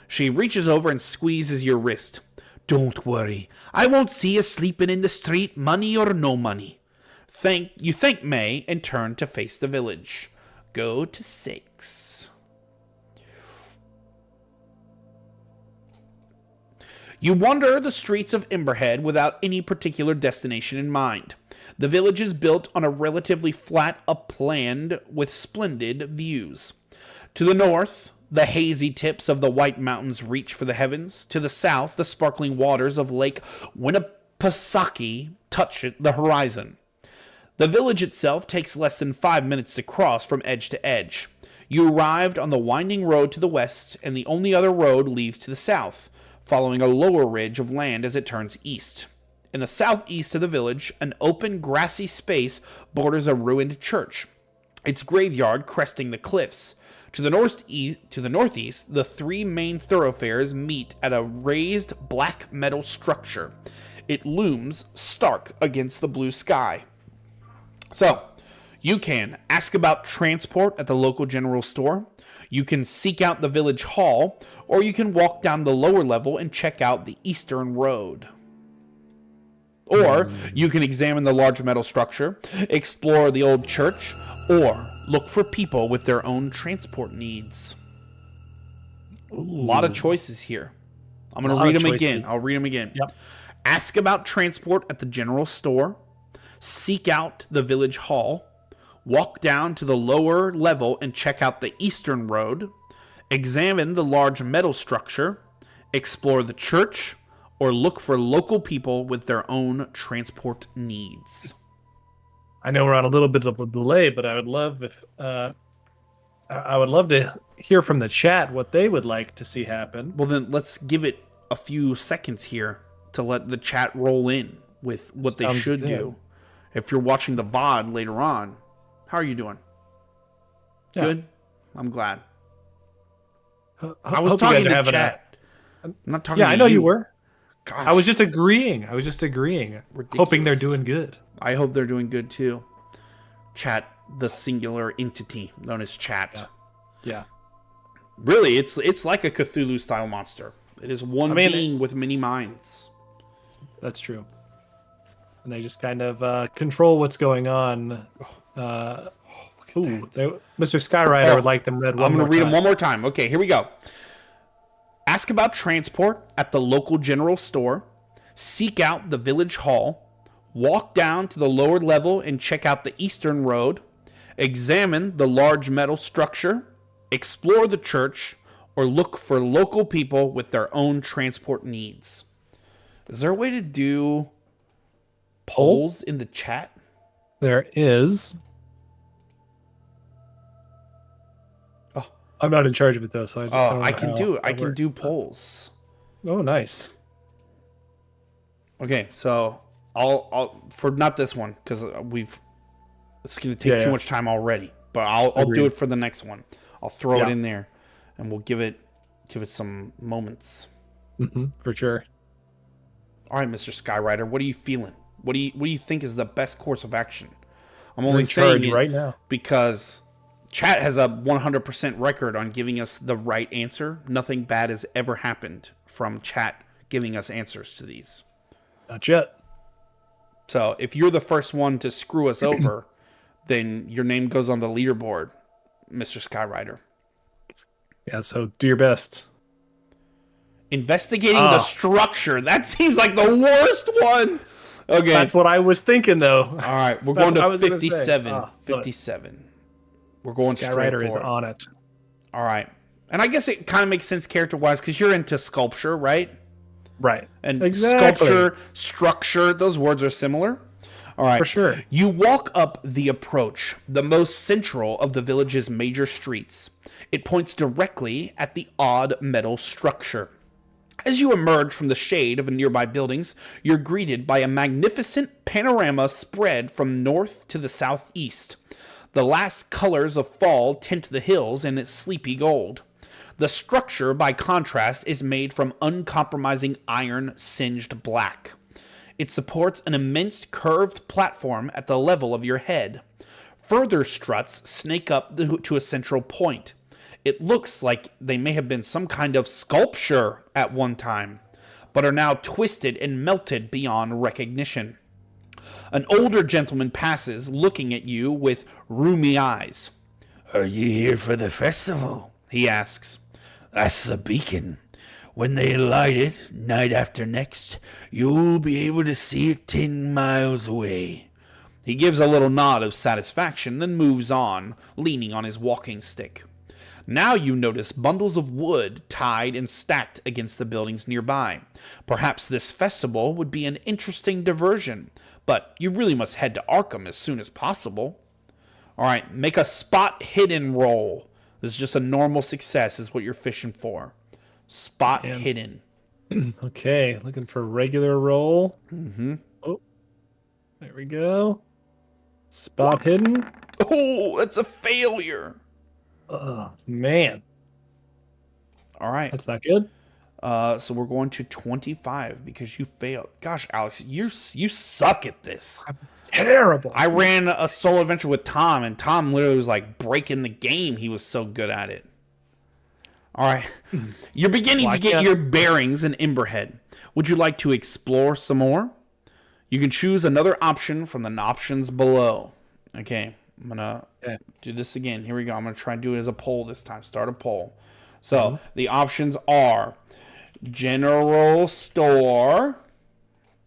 She reaches over and squeezes your wrist. "Don't worry. I won't see you sleeping in the street, money or no money." You thank May and turn to face the village. Go to 6. You wander the streets of Emberhead without any particular destination in mind. The village is built on a relatively flat upland with splendid views. To the north, the hazy tips of the White Mountains reach for the heavens. To the south, the sparkling waters of Lake Winnipesaukee touch the horizon. The village itself takes less than 5 minutes to cross from edge to edge. You arrived on the winding road to the west, and the only other road leads to the south, following a lower ridge of land as it turns east. In the southeast of the village, an open, grassy space borders a ruined church, its graveyard cresting the cliffs. To the northeast, the 3 main thoroughfares meet at a raised black metal structure. It looms stark against the blue sky. So, you can ask about transport at the local general store, you can seek out the village hall, or you can walk down the lower level and check out the eastern road. Or you can examine the large metal structure, explore the old church, or look for people with their own transport needs. A lot of choices here. I'm going to read them again. I'll read them again. Yep. Ask about transport at the general store. Seek out the village hall. Walk down to the lower level and check out the eastern road. Examine the large metal structure. Explore the church. Or look for local people with their own transport needs. I know we're on a little bit of a delay, but I would love if I would love to hear from the chat what they would like to see happen. Well, then let's give it a few seconds here to let the chat roll in with what they Sounds should good. do. If you're watching the VOD later on, how are you doing? Yeah. Good? I'm glad. I Hope was you talking guys are to having chat. I'm not talking Yeah, to I know you were. Gosh, I was just agreeing. Hoping they're Ridiculous. doing good. I hope they're doing good too. Chat, the singular entity known as chat. Yeah. Really, it's like a Cthulhu style monster. It is one I mean, being with many minds. That's true. And they just kind of control what's going on. Mr. Skyrider would like them read one I'm more going to read time. them one more time. Okay, here we go. Ask about transport at the local general store. Seek out the village hall. Walk down to the lower level and check out the eastern road. Examine the large metal structure. Explore the church. Or look for local people with their own transport needs. Is there a way to do polls in the chat? There is. Oh. I'm not in charge of it though, so I don't know I can how do it. I that can works. do polls. Oh, nice. Okay, so I'll for not this one because it's going to take too much time already. But I'll do it for the next one. I'll throw it in there, and we'll give it some moments. For sure. All right, Mr. Skyrider, what are you feeling? What do you think is the best course of action? I'm only saying it right now because chat has a 100% record on giving us the right answer. Nothing bad has ever happened from chat giving us answers to these. Not yet. So if you're the first one to screw us over, then your name goes on the leaderboard, Mr. Skyrider. Yeah, so do your best. Investigating the structure. That seems like the worst one. Okay. That's what I was thinking, though. All right, we're going to 57. 57. We're going straight for Skyrider is on it. All right. And I guess it kind of makes sense character-wise because you're into sculpture, right? Right. And exactly. sculpture, structure, those words are similar. All right. For sure. You walk up the approach, the most central of the village's major streets. It points directly at the odd metal structure. As you emerge from the shade of nearby buildings, you're greeted by a magnificent panorama spread from north to the southeast. The last colors of fall tint the hills in its sleepy gold. The structure, by contrast, is made from uncompromising iron singed black. It supports an immense curved platform at the level of your head. Further struts snake up to a central point. It looks like they may have been some kind of sculpture at one time, but are now twisted and melted beyond recognition. An older gentleman passes, looking at you with rheumy eyes. "Are you here for the festival?" he asks. "That's the beacon. When they light it, night after next, you'll be able to see it 10 miles away." He gives a little nod of satisfaction, then moves on, leaning on his walking stick. Now you notice bundles of wood tied and stacked against the buildings nearby. Perhaps this festival would be an interesting diversion, but you really must head to Arkham as soon as possible. All right, make a spot hidden roll. This is just a normal success is what you're fishing for. Spot hidden. Okay, looking for regular roll. Mm-hmm. Oh, there we go. Spot hidden. Oh, that's a failure. Oh, man. All right. That's not good. So we're going to 25 because you failed. Gosh, Alex, you suck at this. I'm terrible. I ran a solo adventure with Tom, and Tom literally was like breaking the game. He was so good at it. All right. You're beginning to get your bearings in Emberhead. Would you like to explore some more? You can choose another option from the options below. Okay. I'm going to do this again. Here we go. I'm going to try and do it as a poll this time. Start a poll. So the options are General Store.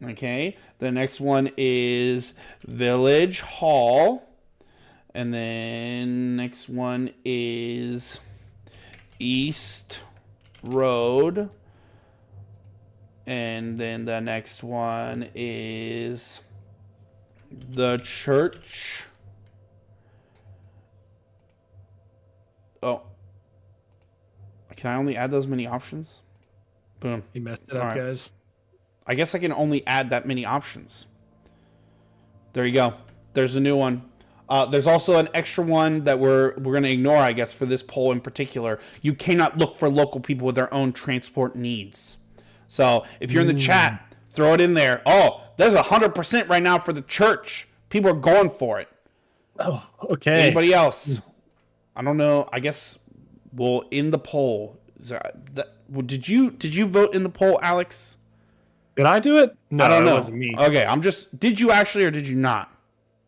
Okay. The next one is Village Hall. And then next one is East Road. And then the next one is The church. Oh. Can I only add those many options? Boom. You messed it All up, right. guys. I guess I can only add that many options. There you go. There's a new one. There's also an extra one that we're going to ignore, I guess, for this poll in particular. You cannot look for local people with their own transport needs. So if you're in the chat, throw it in there. Oh, there's 100% right now for the church. People are going for it. Oh, okay. Anybody else? I don't know. I guess we'll end the poll. Did you vote in the poll, Alex? Did I do it? No, I don't know. It wasn't me. Okay, Did you actually or did you not?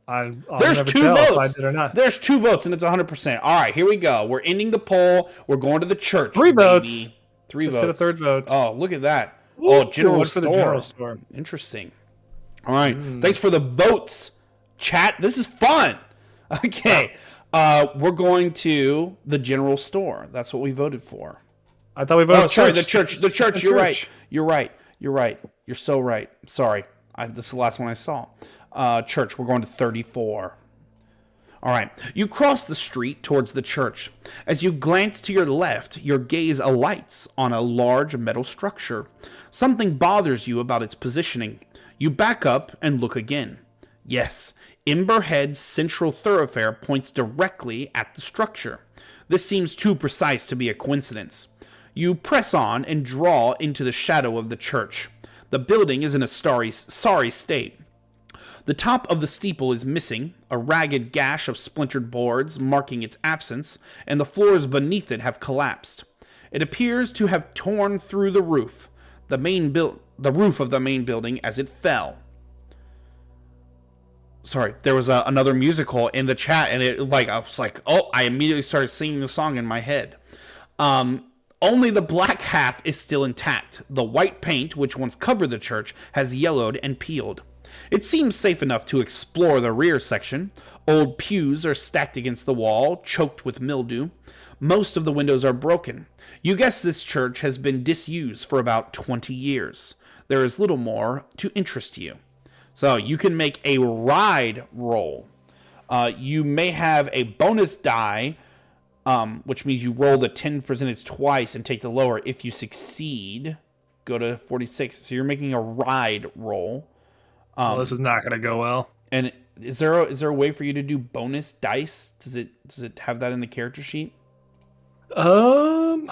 I'll There's never 2 tell votes. if I did or not. There's 2 votes, and it's 100%. All right, here we go. We're ending the poll. We're going to the church. 3 baby. votes. 3 Just votes. hit a third vote. Oh, look at that. Ooh, general one store. for the general store. Interesting. All right. Thanks for the votes, chat. This is fun. Okay. We're going to the general store. That's what we voted for. I thought we voted. Oh, sorry, the church. church. The church. You're right. You're right. You're right. You're so right. Sorry. This is the last one I saw. Church. We're going to 34. All right. You cross the street towards the church. As you glance to your left, your gaze alights on a large metal structure. Something bothers you about its positioning. You back up and look again. Yes, Ember Head's central thoroughfare points directly at the structure. This seems too precise to be a coincidence. You press on and draw into the shadow of the church. The building is in a sorry state. The top of the steeple is missing, a ragged gash of splintered boards marking its absence, and the floors beneath it have collapsed. It appears to have torn through the roof, the roof of the main building as it fell. Sorry, there was another musical in the chat, and I immediately started singing the song in my head. Only the black half is still intact. The white paint, which once covered the church, has yellowed and peeled. It seems safe enough to explore the rear section. Old pews are stacked against the wall, choked with mildew. Most of the windows are broken. You guess this church has been disused for about 20 years. There is little more to interest you. So you can make a ride roll. You may have a bonus die, which means you roll the 10 percentage twice and take the lower. If you succeed, go to 46. So you're making a ride roll. Well, this is not going to go well. And is there a way for you to do bonus dice? Does it have that in the character sheet? I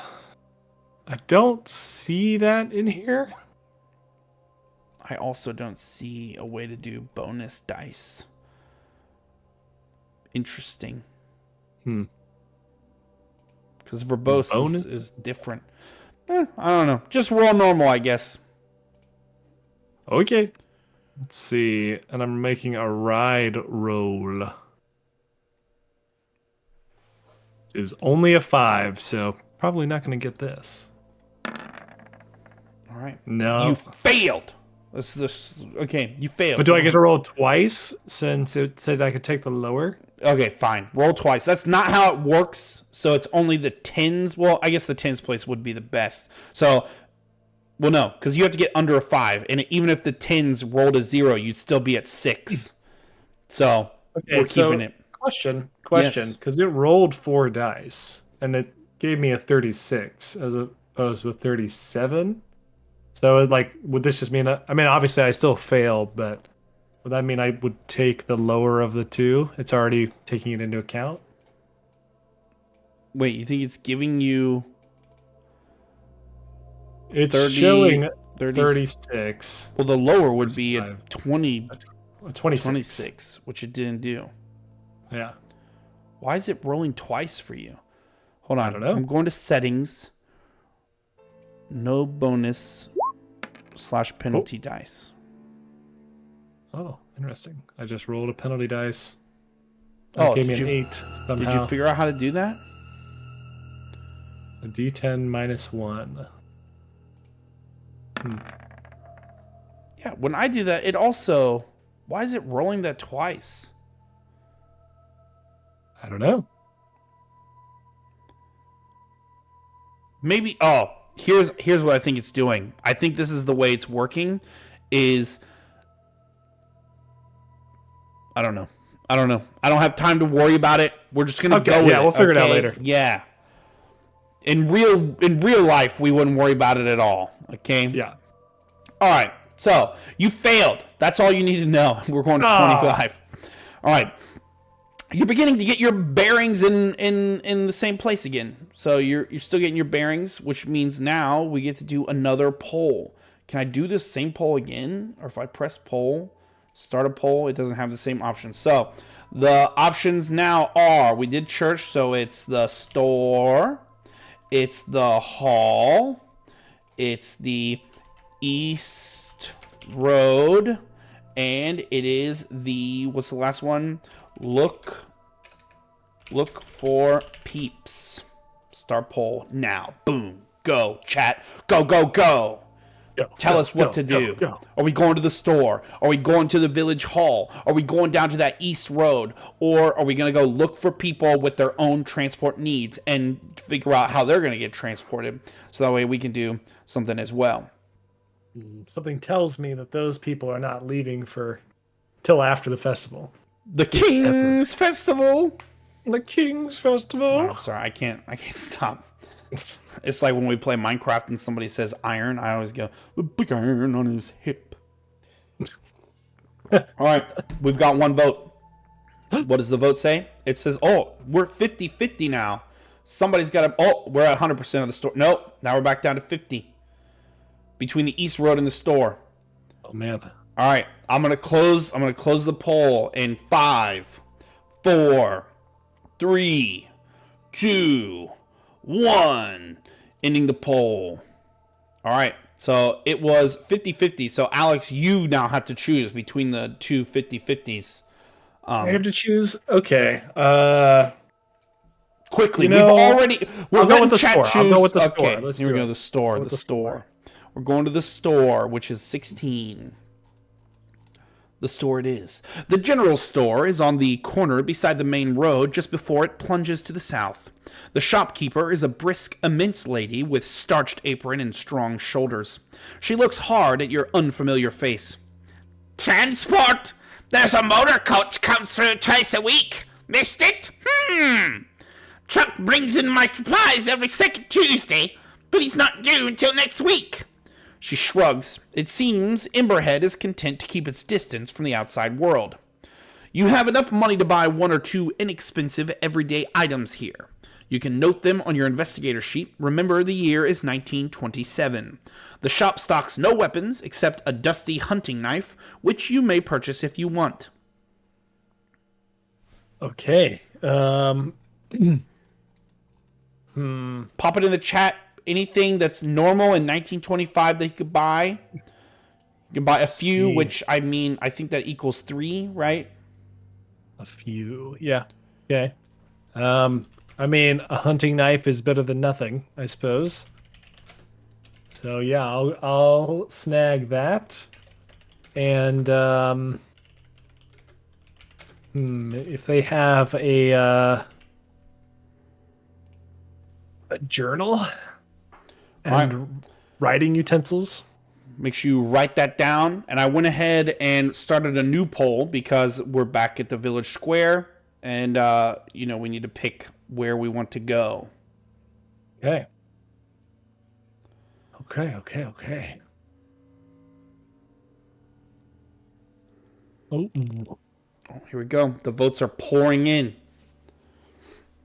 don't see that in here. I also don't see a way to do bonus dice. Interesting. Because verbose is different. I don't know. Just roll normal, I guess. Okay. Let's see. And I'm making a ride roll. Is only a 5, so probably not going to get this. All right. No. You failed. Okay, you failed. But do I get to roll twice since it said I could take the lower? Okay, fine. Roll twice. That's not how it works. So it's only the 10s. Well, I guess the 10s place would be the best. So, well, no, because you have to get under a 5. And even if the 10s rolled a 0, you'd still be at 6. So, we're keeping it. Question. Yes. Because it rolled 4 dice, and it gave me a 36 as opposed to a 37. So, would this just mean obviously I still fail, but would that mean I would take the lower of the 2? It's already taking it into account? Wait, you think it's giving you... It's 30, showing 30, 36. Well, the lower would be a 26. 26, which it didn't do. Yeah. Why is it rolling twice for you? Hold on. I don't know. I'm going to settings. No bonus / penalty dice. Oh, interesting. I just rolled a penalty dice. Oh, That gave me an 8 somehow. Did you figure out how to do that? A D10 minus 1. Yeah, when I do that, it also... Why is it rolling that twice? I don't know. Maybe... Oh, here's what I think it's doing. I think this is the way it's working, is... I don't know. I don't know. I don't have time to worry about it. We're just gonna go with it. We'll figure it out later. Yeah. In real life, we wouldn't worry about it at all. Okay. Yeah. All right. So you failed. That's all you need to know. We're going to 25. All right. You're beginning to get your bearings in the same place again. So you're still getting your bearings, which means now we get to do another poll. Can I do this same poll again? Or if I press poll, start a poll, it doesn't have the same options. So the options now are, we did church, so it's the store, it's the hall, it's the east road, and it is the, what's the last one? Look for peeps. Start poll now. Boom. Go, chat. Go, go, go. Tell us what to do. Go. Are we going to the store? Are we going to the village hall? Are we going down to that east road? Or are we going to go look for people with their own transport needs and figure out how they're going to get transported? So that way we can do something as well. Something tells me that those people are not leaving till after the festival. The King's Festival. The King's Festival. Oh, I'm sorry, I can't stop. It's like when we play Minecraft and somebody says iron, I always go, the big iron on his hip. All right, we've got one vote. What does the vote say? It says, oh, we're 50-50 now. Somebody's got to, oh, we're at 100% of the store. Nope, now we're back down to 50. Between the East Road and the store. Oh, man. All right, I'm gonna close the poll in 5, 4, 3, 2, 1. Ending the poll. All right, so it was 50-50. So Alex, you now have to choose between the two 50-50s. I have to choose. Okay. Quickly, I'll go with the store. I'll go with the store. Okay, here we go. The store. The store. We're going to the store, which is 16. The store it is. The general store is on the corner beside the main road just before it plunges to the south. The shopkeeper is a brisk, immense lady with starched apron and strong shoulders. She looks hard at your unfamiliar face. Transport! There's a motor coach comes through twice a week. Missed it? Truck brings in my supplies every second Tuesday, but he's not due until next week. She shrugs. It seems Emberhead is content to keep its distance from the outside world. You have enough money to buy one or two inexpensive everyday items here. You can note them on your investigator sheet. Remember, the year is 1927. The shop stocks no weapons except a dusty hunting knife, which you may purchase if you want. Okay. Pop it in the chat. Anything that's normal in 1925 that you could buy. You can buy a few, which I think that equals 3, right? A few, yeah. Okay. A hunting knife is better than nothing, I suppose. So yeah, I'll snag that. And if they have a journal and writing utensils. Make sure you write that down. And I went ahead and started a new poll because we're back at the village square. And, we need to pick where we want to go. Okay. Okay. Oh, here we go. The votes are pouring in.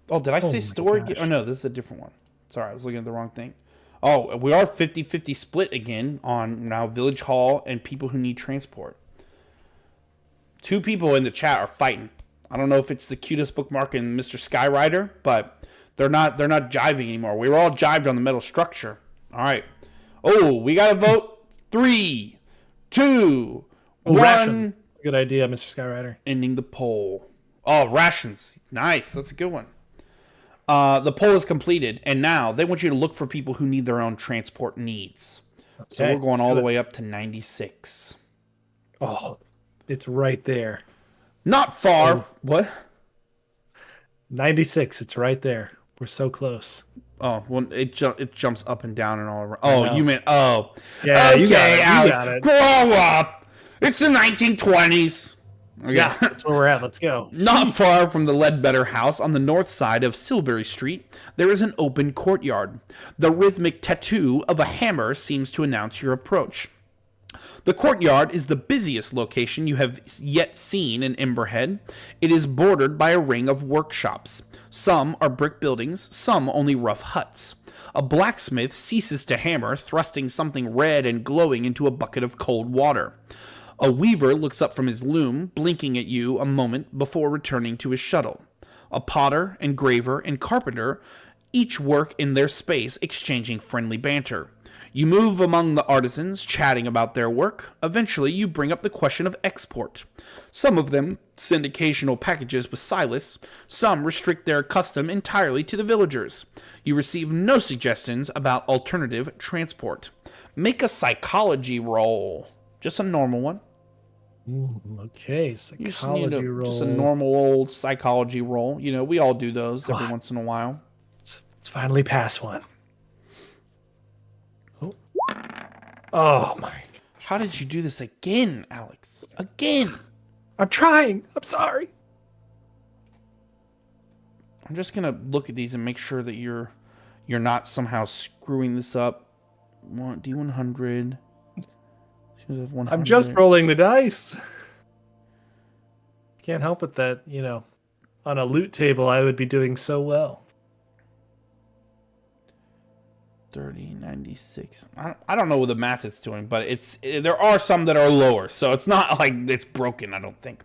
Oh, did I say store again? Oh, no, this is a different one. Sorry, I was looking at the wrong thing. Oh, we are 50-50 split again on now Village Hall and people who need transport. 2 people in the chat are fighting. I don't know if it's the cutest bookmark and Mr. Skyrider, but they're not jiving anymore. We were all jived on the metal structure. All right. Oh, we got to vote. 3, 2, 1. Rations. Good idea, Mr. Skyrider. Ending the poll. Oh, rations. Nice. That's a good one. The poll is completed, and now they want you to look for people who need their own transport needs. Okay, so we're going all the way up to 96. Oh, it's right there. Not far. What? 96. It's right there. We're so close. Oh, well, it jumps up and down and all around. Oh, you meant, yeah, okay, you got it. Grow up. It's the 1920s. Okay. Yeah, that's where we're at. Let's go. Not far from the Ledbetter House on the north side of Silbury Street, there is an open courtyard. The rhythmic tattoo of a hammer seems to announce your approach. The courtyard is the busiest location you have yet seen in Emberhead. It is bordered by a ring of workshops. Some are brick buildings, some only rough huts. A blacksmith ceases to hammer, thrusting something red and glowing into a bucket of cold water. A weaver looks up from his loom, blinking at you a moment before returning to his shuttle. A potter, engraver, and carpenter each work in their space, exchanging friendly banter. You move among the artisans, chatting about their work. Eventually, you bring up the question of export. Some of them send occasional packages with Silas. Some restrict their custom entirely to the villagers. You receive no suggestions about alternative transport. Make a psychology roll. Just a normal one. Okay, psychology roll. Just a normal old psychology roll. You know, we all do those every once in a while. Let's finally pass one. Oh my. How did you do this again, Alex? Again! I'm trying. I'm sorry. I'm just gonna look at these and make sure that you're not somehow screwing this up. D100. I'm just rolling the dice. Can't help it that, on a loot table I would be doing so well. 30, 96. I don't know what the math it's doing, but there are some that are lower, so it's not like it's broken, I don't think.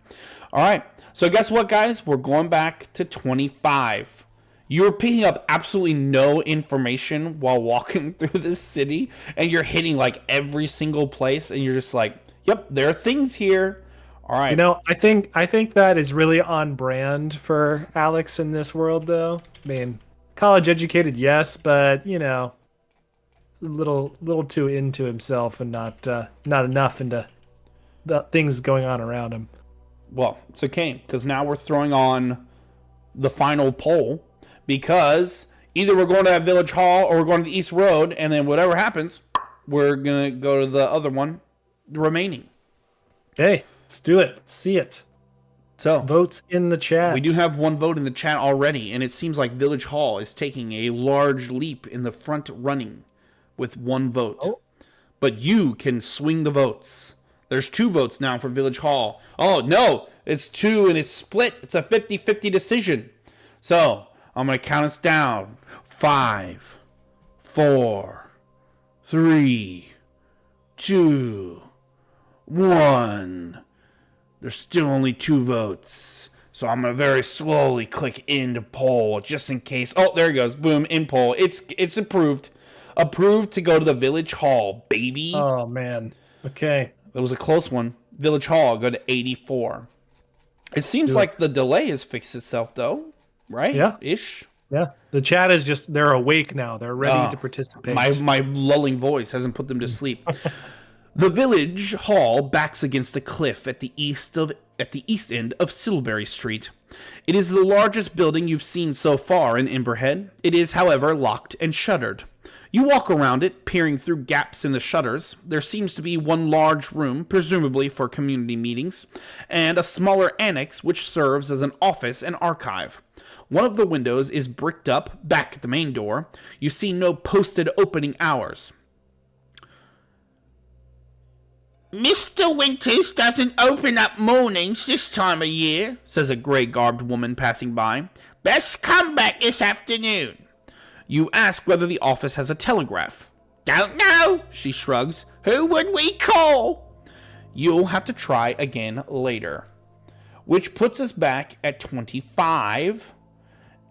All right, so guess what, guys? We're going back to 25. You're picking up absolutely no information while walking through this city, and you're hitting like every single place, and you're just like, yep, there are things here. All right. I think that is really on brand for Alex in this world, though. I mean, college educated, yes, but a little too into himself and not enough into the things going on around him. Well, it's okay, because now we're throwing on the final poll, because either we're going to that village hall or we're going to the East Road, and then whatever happens, we're going to go to the other one, the remaining. Okay, let's do it. Let's see it. So, votes in the chat. We do have one vote in the chat already, and it seems like Village Hall is taking a large leap in the front running with one vote. Oh. But you can swing the votes. There's 2 votes now for Village Hall. Oh, no, it's 2 and it's split. It's a 50-50 decision. So, I'm going to count us down. 5, 4, 3, 2, 1. There's still only 2 votes. So I'm going to very slowly click into poll just in case. Oh, there it goes. Boom, in poll. It's approved. Approved to go to the Village Hall, baby. Oh, man. Okay. That was a close one. Village Hall, go to 84. It seems like the delay has fixed itself, though. Right? Yeah. Ish. Yeah. The chat is just, they're awake now. They're ready to participate. My lulling voice hasn't put them to sleep. The Village Hall backs against a cliff at the east end of Silbury Street. It is the largest building you've seen so far in Emberhead. It is, however, locked and shuttered. You walk around it, peering through gaps in the shutters. There seems to be one large room, presumably for community meetings, and a smaller annex which serves as an office and archive. One of the windows is bricked up, back at the main door. You see no posted opening hours. Mr. Winters doesn't open up mornings this time of year, says a grey-garbed woman passing by. Best come back this afternoon. You ask whether the office has a telegraph. Don't know, she shrugs. Who would we call? You'll have to try again later. Which puts us back at 25.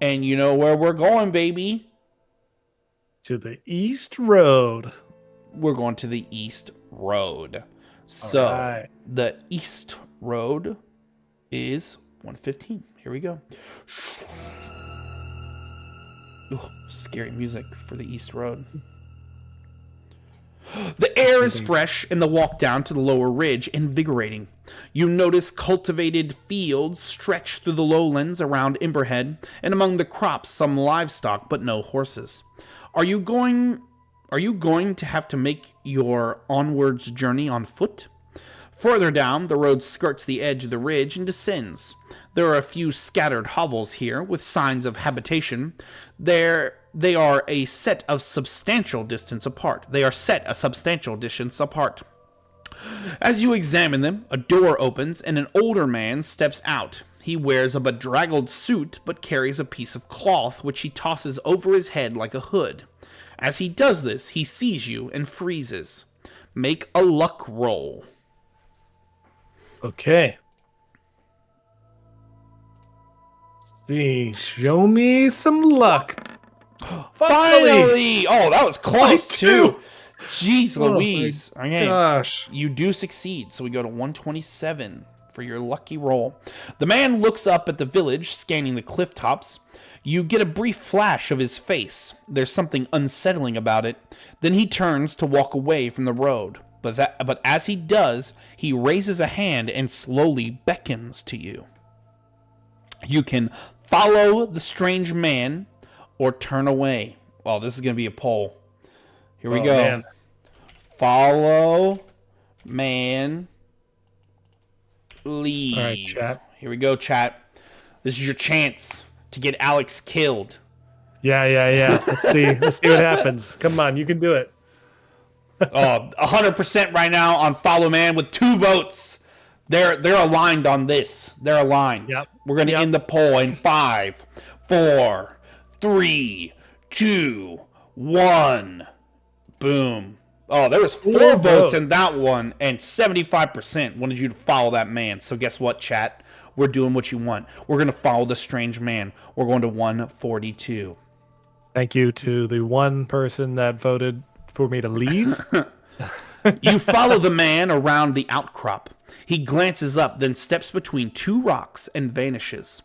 And you know where we're going, baby. To the East Road. We're going to the East Road. So, the East Road is 115. Here we go. Ooh, scary music for the East Road. The air is fresh and the walk down to the lower ridge invigorating. You notice cultivated fields stretch through the lowlands around Emberhead, and among the crops some livestock but no horses. Are you going to have to make your onwards journey on foot? Further down, the road skirts the edge of the ridge and descends. There are a few scattered hovels here with signs of habitation. They are a set a substantial distance apart. As you examine them, a door opens and an older man steps out. He wears a bedraggled suit but carries a piece of cloth which he tosses over his head like a hood. As he does this, he sees you and freezes. Make a luck roll. Okay. Let's see. Show me some luck. Finally! Oh, that was close, too. Jeez Louise. Okay. Gosh. You do succeed, so we go to 127 for your lucky roll. The man looks up at the village, scanning the cliff tops. You get a brief flash of his face. There's something unsettling about it. Then he turns to walk away from the road. But as he does, he raises a hand and slowly beckons to you. You can follow the strange man or turn away. Oh, this is going to be a poll. Here we go. Man. Follow, man, leave. All right, chat. Here we go, chat. This is your chance to get Alex killed. Yeah. Let's see what happens. Come on, you can do it. 100% right now on follow man with 2 votes. They're aligned on this. They're aligned. Yep. We're going to end the poll in 5, 4, 3, 2, 1. Boom. Oh, there was 4 votes in that one, and 75% wanted you to follow that man. So guess what, chat? We're doing what you want. We're going to follow the strange man. We're going to 142. Thank you to the one person that voted for me to leave. You follow the man around the outcrop. He glances up, then steps between 2 rocks and vanishes.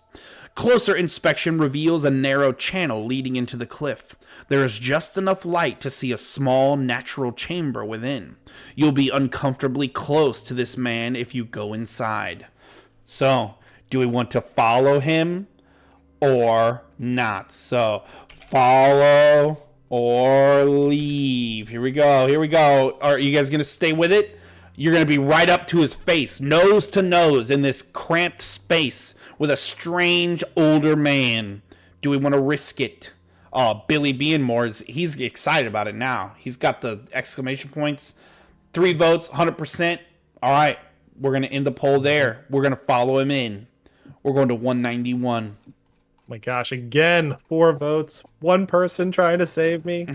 Closer inspection reveals a narrow channel leading into the cliff. There is just enough light to see a small natural chamber within. You'll be uncomfortably close to this man if you go inside. So, do we want to follow him or not? So, follow or leave. Here we go. Are you guys going to stay with it? You're going to be right up to his face, nose to nose in this cramped space with a strange older man. Do we want to risk it? Billy Beanmore, he's excited about it now. He's got the exclamation points. 3 votes, 100%. All right, we're going to end the poll there. We're going to follow him in. We're going to 191. My gosh, again, 4 votes. 1 person trying to save me.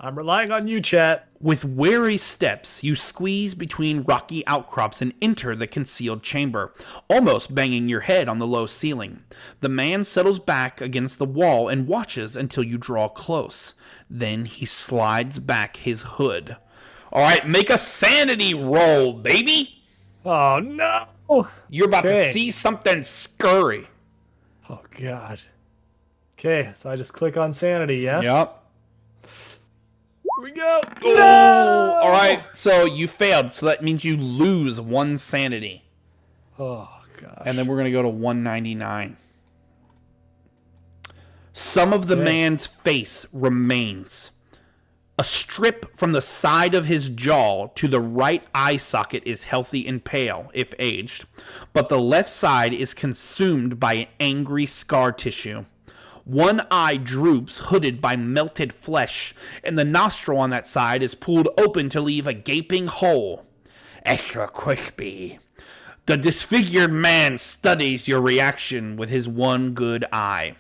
I'm relying on you, chat. With wary steps, you squeeze between rocky outcrops and enter the concealed chamber, almost banging your head on the low ceiling. The man settles back against the wall and watches until you draw close. Then he slides back his hood. All right, make a sanity roll, baby. Oh, no. You're about to see something scurry. Oh, God. Okay, so I just click on sanity, yeah? Yep. Here we go. Oh, no! All right, so you failed, so that means you lose 1 sanity. Oh, gosh. And then we're going to go to 199. Some of the man's face remains. A strip from the side of his jaw to the right eye socket is healthy and pale, if aged, but the left side is consumed by angry scar tissue. One eye droops, hooded by melted flesh, and the nostril on that side is pulled open to leave a gaping hole. Extra crispy. The disfigured man studies your reaction with his one good eye.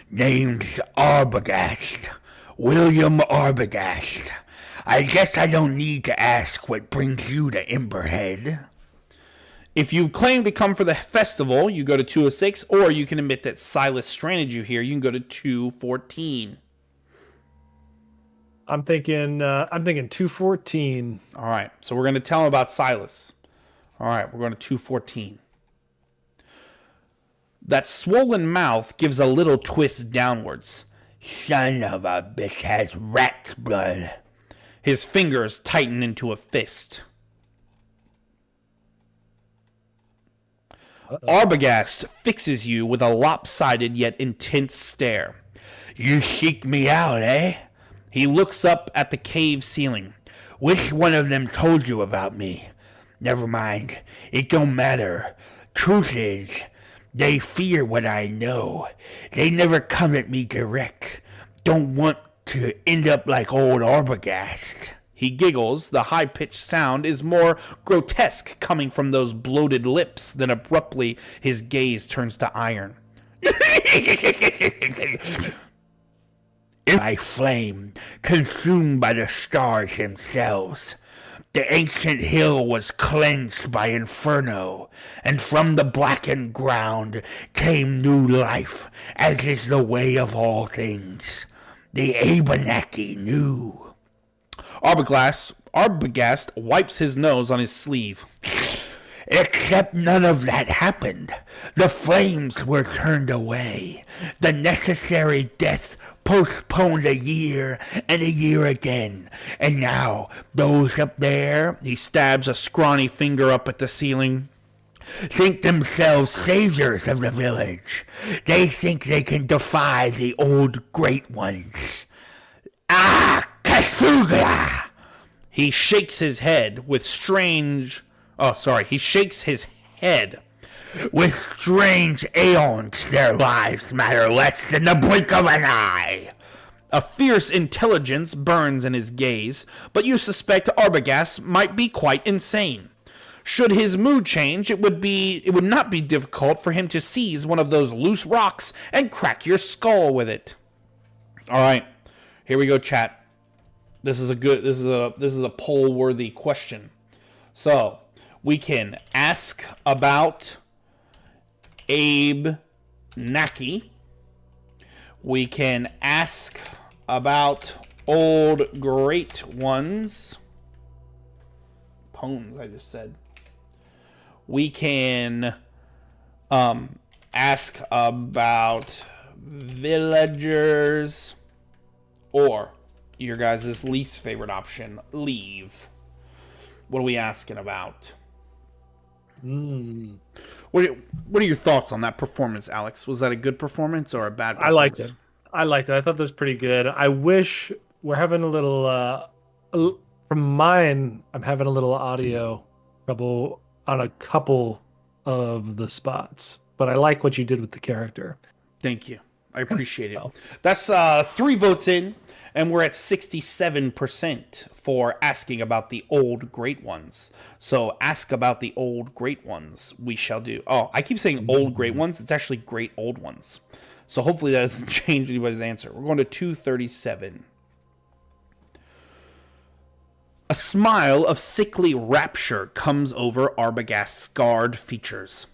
Name's Arbogast. William Arbogast. I guess I don't need to ask what brings you to Emberhead. If you claim to come for the festival, you go to 206, or you can admit that Silas stranded you here. You can go to 214. I'm thinking 214. All right, so we're going to tell him about Silas. All right, we're going to 214. That swollen mouth gives a little twist downwards. Son of a bitch has rat's blood. His fingers tighten into a fist. Arbogast fixes you with a lopsided yet intense stare. You seek me out, eh? He looks up at the cave ceiling. Which one of them told you about me? Never mind. It don't matter. Truth is, they fear what I know. They never come at me direct. Don't want to end up like old Arbogast. He giggles. The high-pitched sound is more grotesque coming from those bloated lips. Then abruptly his gaze turns to iron. My flame, consumed by the stars themselves. The ancient hill was cleansed by inferno, and from the blackened ground came new life, as is the way of all things. The Abenaki knew. Arbogast wipes his nose on his sleeve. Except none of that happened. The flames were turned away. The necessary death postponed a year and a year again. And now, those up there, He stabs a scrawny finger up at the ceiling. think themselves saviors of the village. They think they can defy the old great ones. Ah, Cthulhu! He shakes his head with strange... Oh, sorry. He shakes his head. With strange aeons, their lives matter less than the blink of an eye. A fierce intelligence burns in his gaze, but you suspect Arbogast might be quite insane. Should his mood change, it would not be difficult for him to seize one of those loose rocks and crack your skull with it. All right, here we go, chat. This is a poll-worthy question. So we can ask about Abe Naki. We can ask about old great ones. Pones, I just said. We can ask about villagers, or your guys' least favorite option, leave. What are we asking about? What are your thoughts on that performance, Alex? Was that a good performance or a bad performance? I liked it. I thought that was pretty good. I wish we're having a little from mine, I'm having a little audio trouble on a couple of the spots, but I like what you did with the character. Thank you. I appreciate it. That's 3 votes in, and we're at 67% for asking about the old great ones. So ask about the old great ones. We shall do. Oh, I keep saying old great ones. It's actually great old ones. So hopefully that doesn't change anybody's answer. We're going to 237. A smile of sickly rapture comes over Arbogast's scarred features.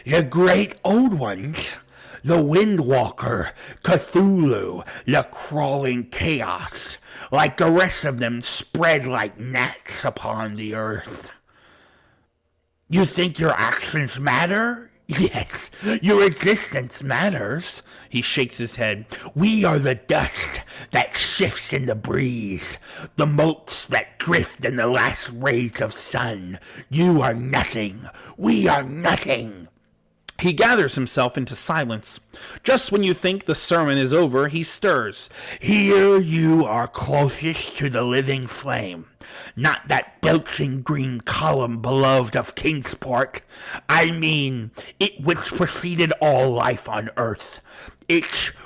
The great old ones, the Windwalker, Cthulhu, the crawling chaos, like the rest of them spread like gnats upon the earth. You think your actions matter? Yes, your existence matters. He shakes his head. We are the dust that shifts in the breeze, the motes that drift in the last rays of sun. You are nothing. We are nothing. He gathers himself into silence. Just when you think the sermon is over, he stirs. Here you are closest to the living flame. Not that belching green column beloved of Kingsport. I mean, it which preceded all life on earth. It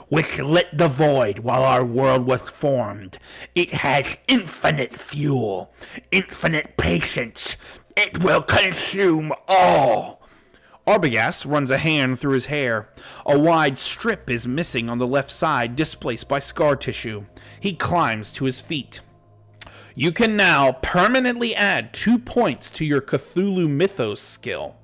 which lit the void while our world was formed. It has infinite fuel, infinite patience. It will consume all. Arbogast runs a hand through his hair. A wide strip is missing on the left side, displaced by scar tissue. He climbs to his feet. You can now permanently add 2 points to your Cthulhu Mythos skill.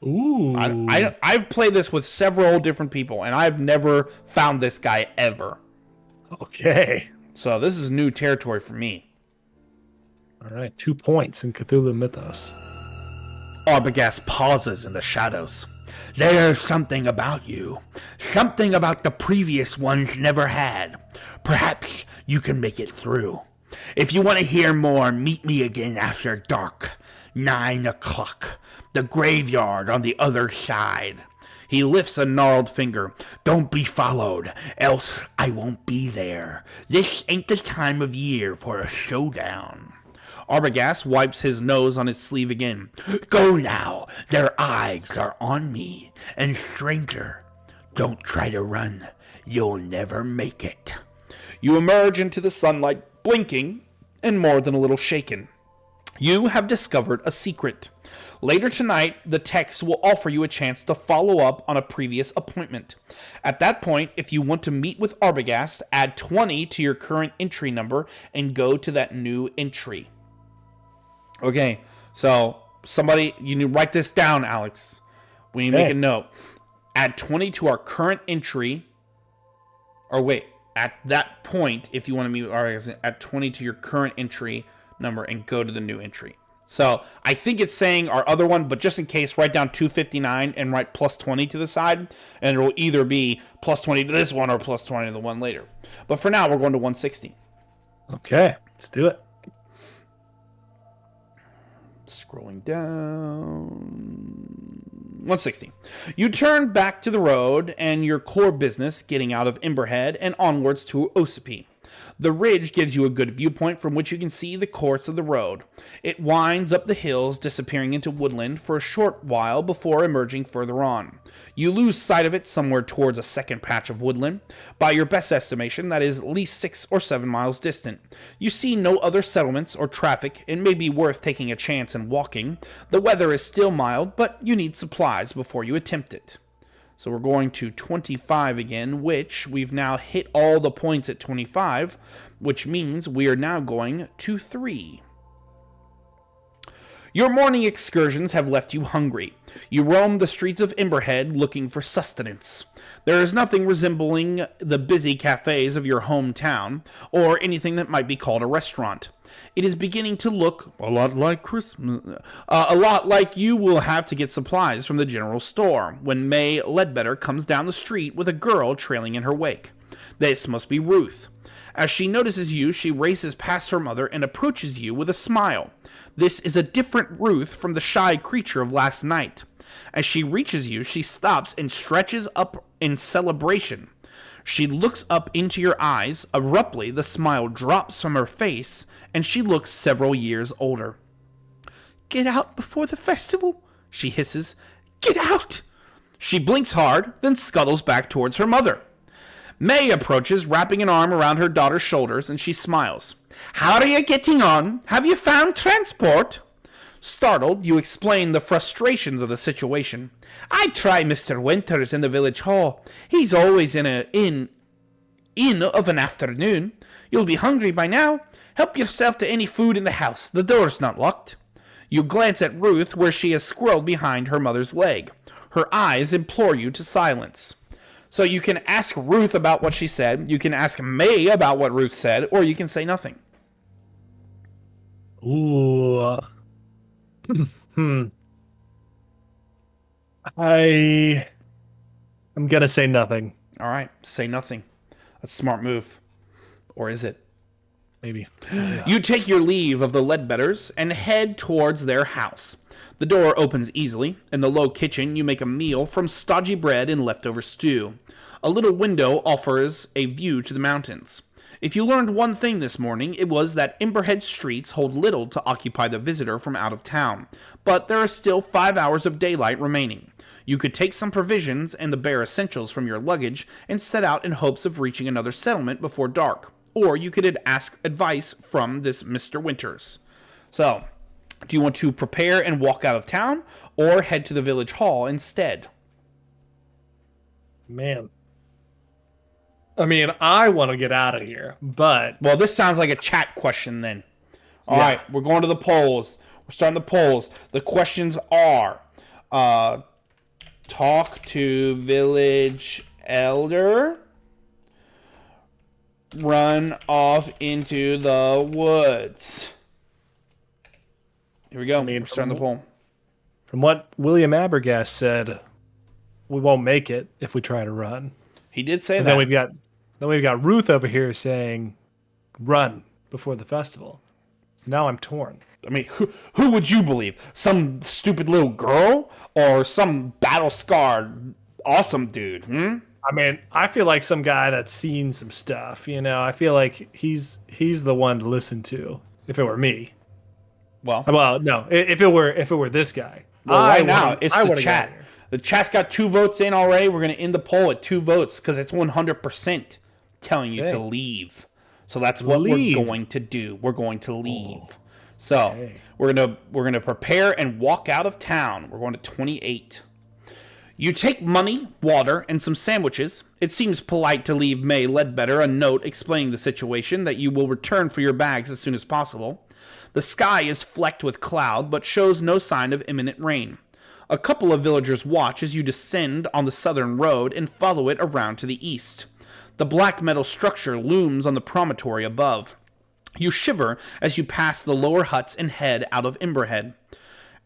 Ooh. I've played this with several different people, and I've never found this guy ever. Okay. So this is new territory for me. All right, 2 points in Cthulhu Mythos. Arbogast pauses in the shadows. There's something about you. Something about the previous ones never had. Perhaps you can make it through. If you want to hear more, meet me again after dark. 9 o'clock. The graveyard on the other side. He lifts a gnarled finger. Don't be followed, else I won't be there. This ain't the time of year for a showdown. Arbogast wipes his nose on his sleeve again. Go now, their eyes are on me. And stranger, don't try to run. You'll never make it. You emerge into the sunlight, blinking and more than a little shaken. You have discovered a secret. Later tonight, the text will offer you a chance to follow up on a previous appointment. At that point, if you want to meet with Arbogast, add 20 to your current entry number and go to that new entry. Okay, so somebody, you need to write this down, Alex. We need to make a note. Add 20 to our current entry. Or wait, at that point, if you want to meet with Arbogast, add 20 to your current entry number and go to the new entry. So I think it's saying our other one, but just in case, write down 259 and write plus 20 to the side, and it will either be plus 20 to this one or plus 20 to the one later. But for now, we're going to 160. Okay, let's do it. Scrolling down. 160. You turn back to the road and your core business, getting out of Emberhead and onwards to Ossipee. The ridge gives you a good viewpoint from which you can see the course of the road. It winds up the hills, disappearing into woodland for a short while before emerging further on. You lose sight of it somewhere towards a second patch of woodland. By your best estimation, that is at least 6 or 7 miles distant. You see no other settlements or traffic. It may be worth taking a chance and walking. The weather is still mild, but you need supplies before you attempt it. So we're going to 25 again, which we've now hit all the points at 25, which means we are now going to 3. Your morning excursions have left you hungry. You roam the streets of Emberhead looking for sustenance. There is nothing resembling the busy cafes of your hometown, or anything that might be called a restaurant. It is beginning to look a lot like Christmas, a lot like you will have to get supplies from the general store, when May Ledbetter comes down the street with a girl trailing in her wake. This must be Ruth. As she notices you, she races past her mother and approaches you with a smile. This is a different Ruth from the shy creature of last night. As she reaches you, she stops and stretches up in celebration. She looks up into your eyes. Abruptly, the smile drops from her face, and she looks several years older. "Get out before the festival," she hisses. "Get out!" She blinks hard, then scuttles back towards her mother. May approaches, wrapping an arm around her daughter's shoulders, and she smiles. "How are you getting on? Have you found transport?" Startled, you explain the frustrations of the situation. "I try Mr. Winters in the village hall. He's always in of an afternoon. You'll be hungry by now. Help yourself to any food in the house. The door's not locked." You glance at Ruth, where she has squirreled behind her mother's leg. Her eyes implore you to silence. So you can ask Ruth about what she said, you can ask May about what Ruth said, or you can say nothing. Ooh. I'm gonna say nothing. All right, say nothing. That's a smart move. Or is it? Maybe. You take your leave of the Ledbetters and head towards their house. The door opens easily. In the low kitchen, you make a meal from stodgy bread and leftover stew. A little window offers a view to the mountains. If you learned one thing this morning, it was that Emberhead streets hold little to occupy the visitor from out of town, but there are still 5 hours of daylight remaining. You could take some provisions and the bare essentials from your luggage and set out in hopes of reaching another settlement before dark, or you could ask advice from this Mr. Winters. So, do you want to prepare and walk out of town, or head to the village hall instead? Man. I mean, I want to get out of here, but... Well, this sounds like a chat question then. All right, we're going to the polls. We're starting the polls. The questions are, talk to village elder, run off into the woods. Here we go. We're starting the poll. From what William Abergast said, we won't make it if we try to run. He did say And that. then we've got Ruth over here saying, run before the festival. Now I'm torn. I mean, who would you believe? Some stupid little girl or some battle-scarred awesome dude. Hmm? I mean, I feel like some guy that's seen some stuff. I feel like he's the one to listen to. If it were me, Well, no. If it were this guy, right now it's I the would have got chat. here. The chat's got 2 votes in already. We're gonna end the poll at 2 votes because it's 100% telling you to Okay. leave. So that's what Leave. we're going to do. We're going to leave. So Okay. we're gonna prepare and walk out of town. We're going to 28. You take money, water, and some sandwiches. It seems polite to leave May Ledbetter a note explaining the situation, that you will return for your bags as soon as possible. The sky is flecked with cloud, but shows no sign of imminent rain. A couple of villagers watch as you descend on the southern road and follow it around to the east. The black metal structure looms on the promontory above. You shiver as you pass the lower huts and head out of Emberhead.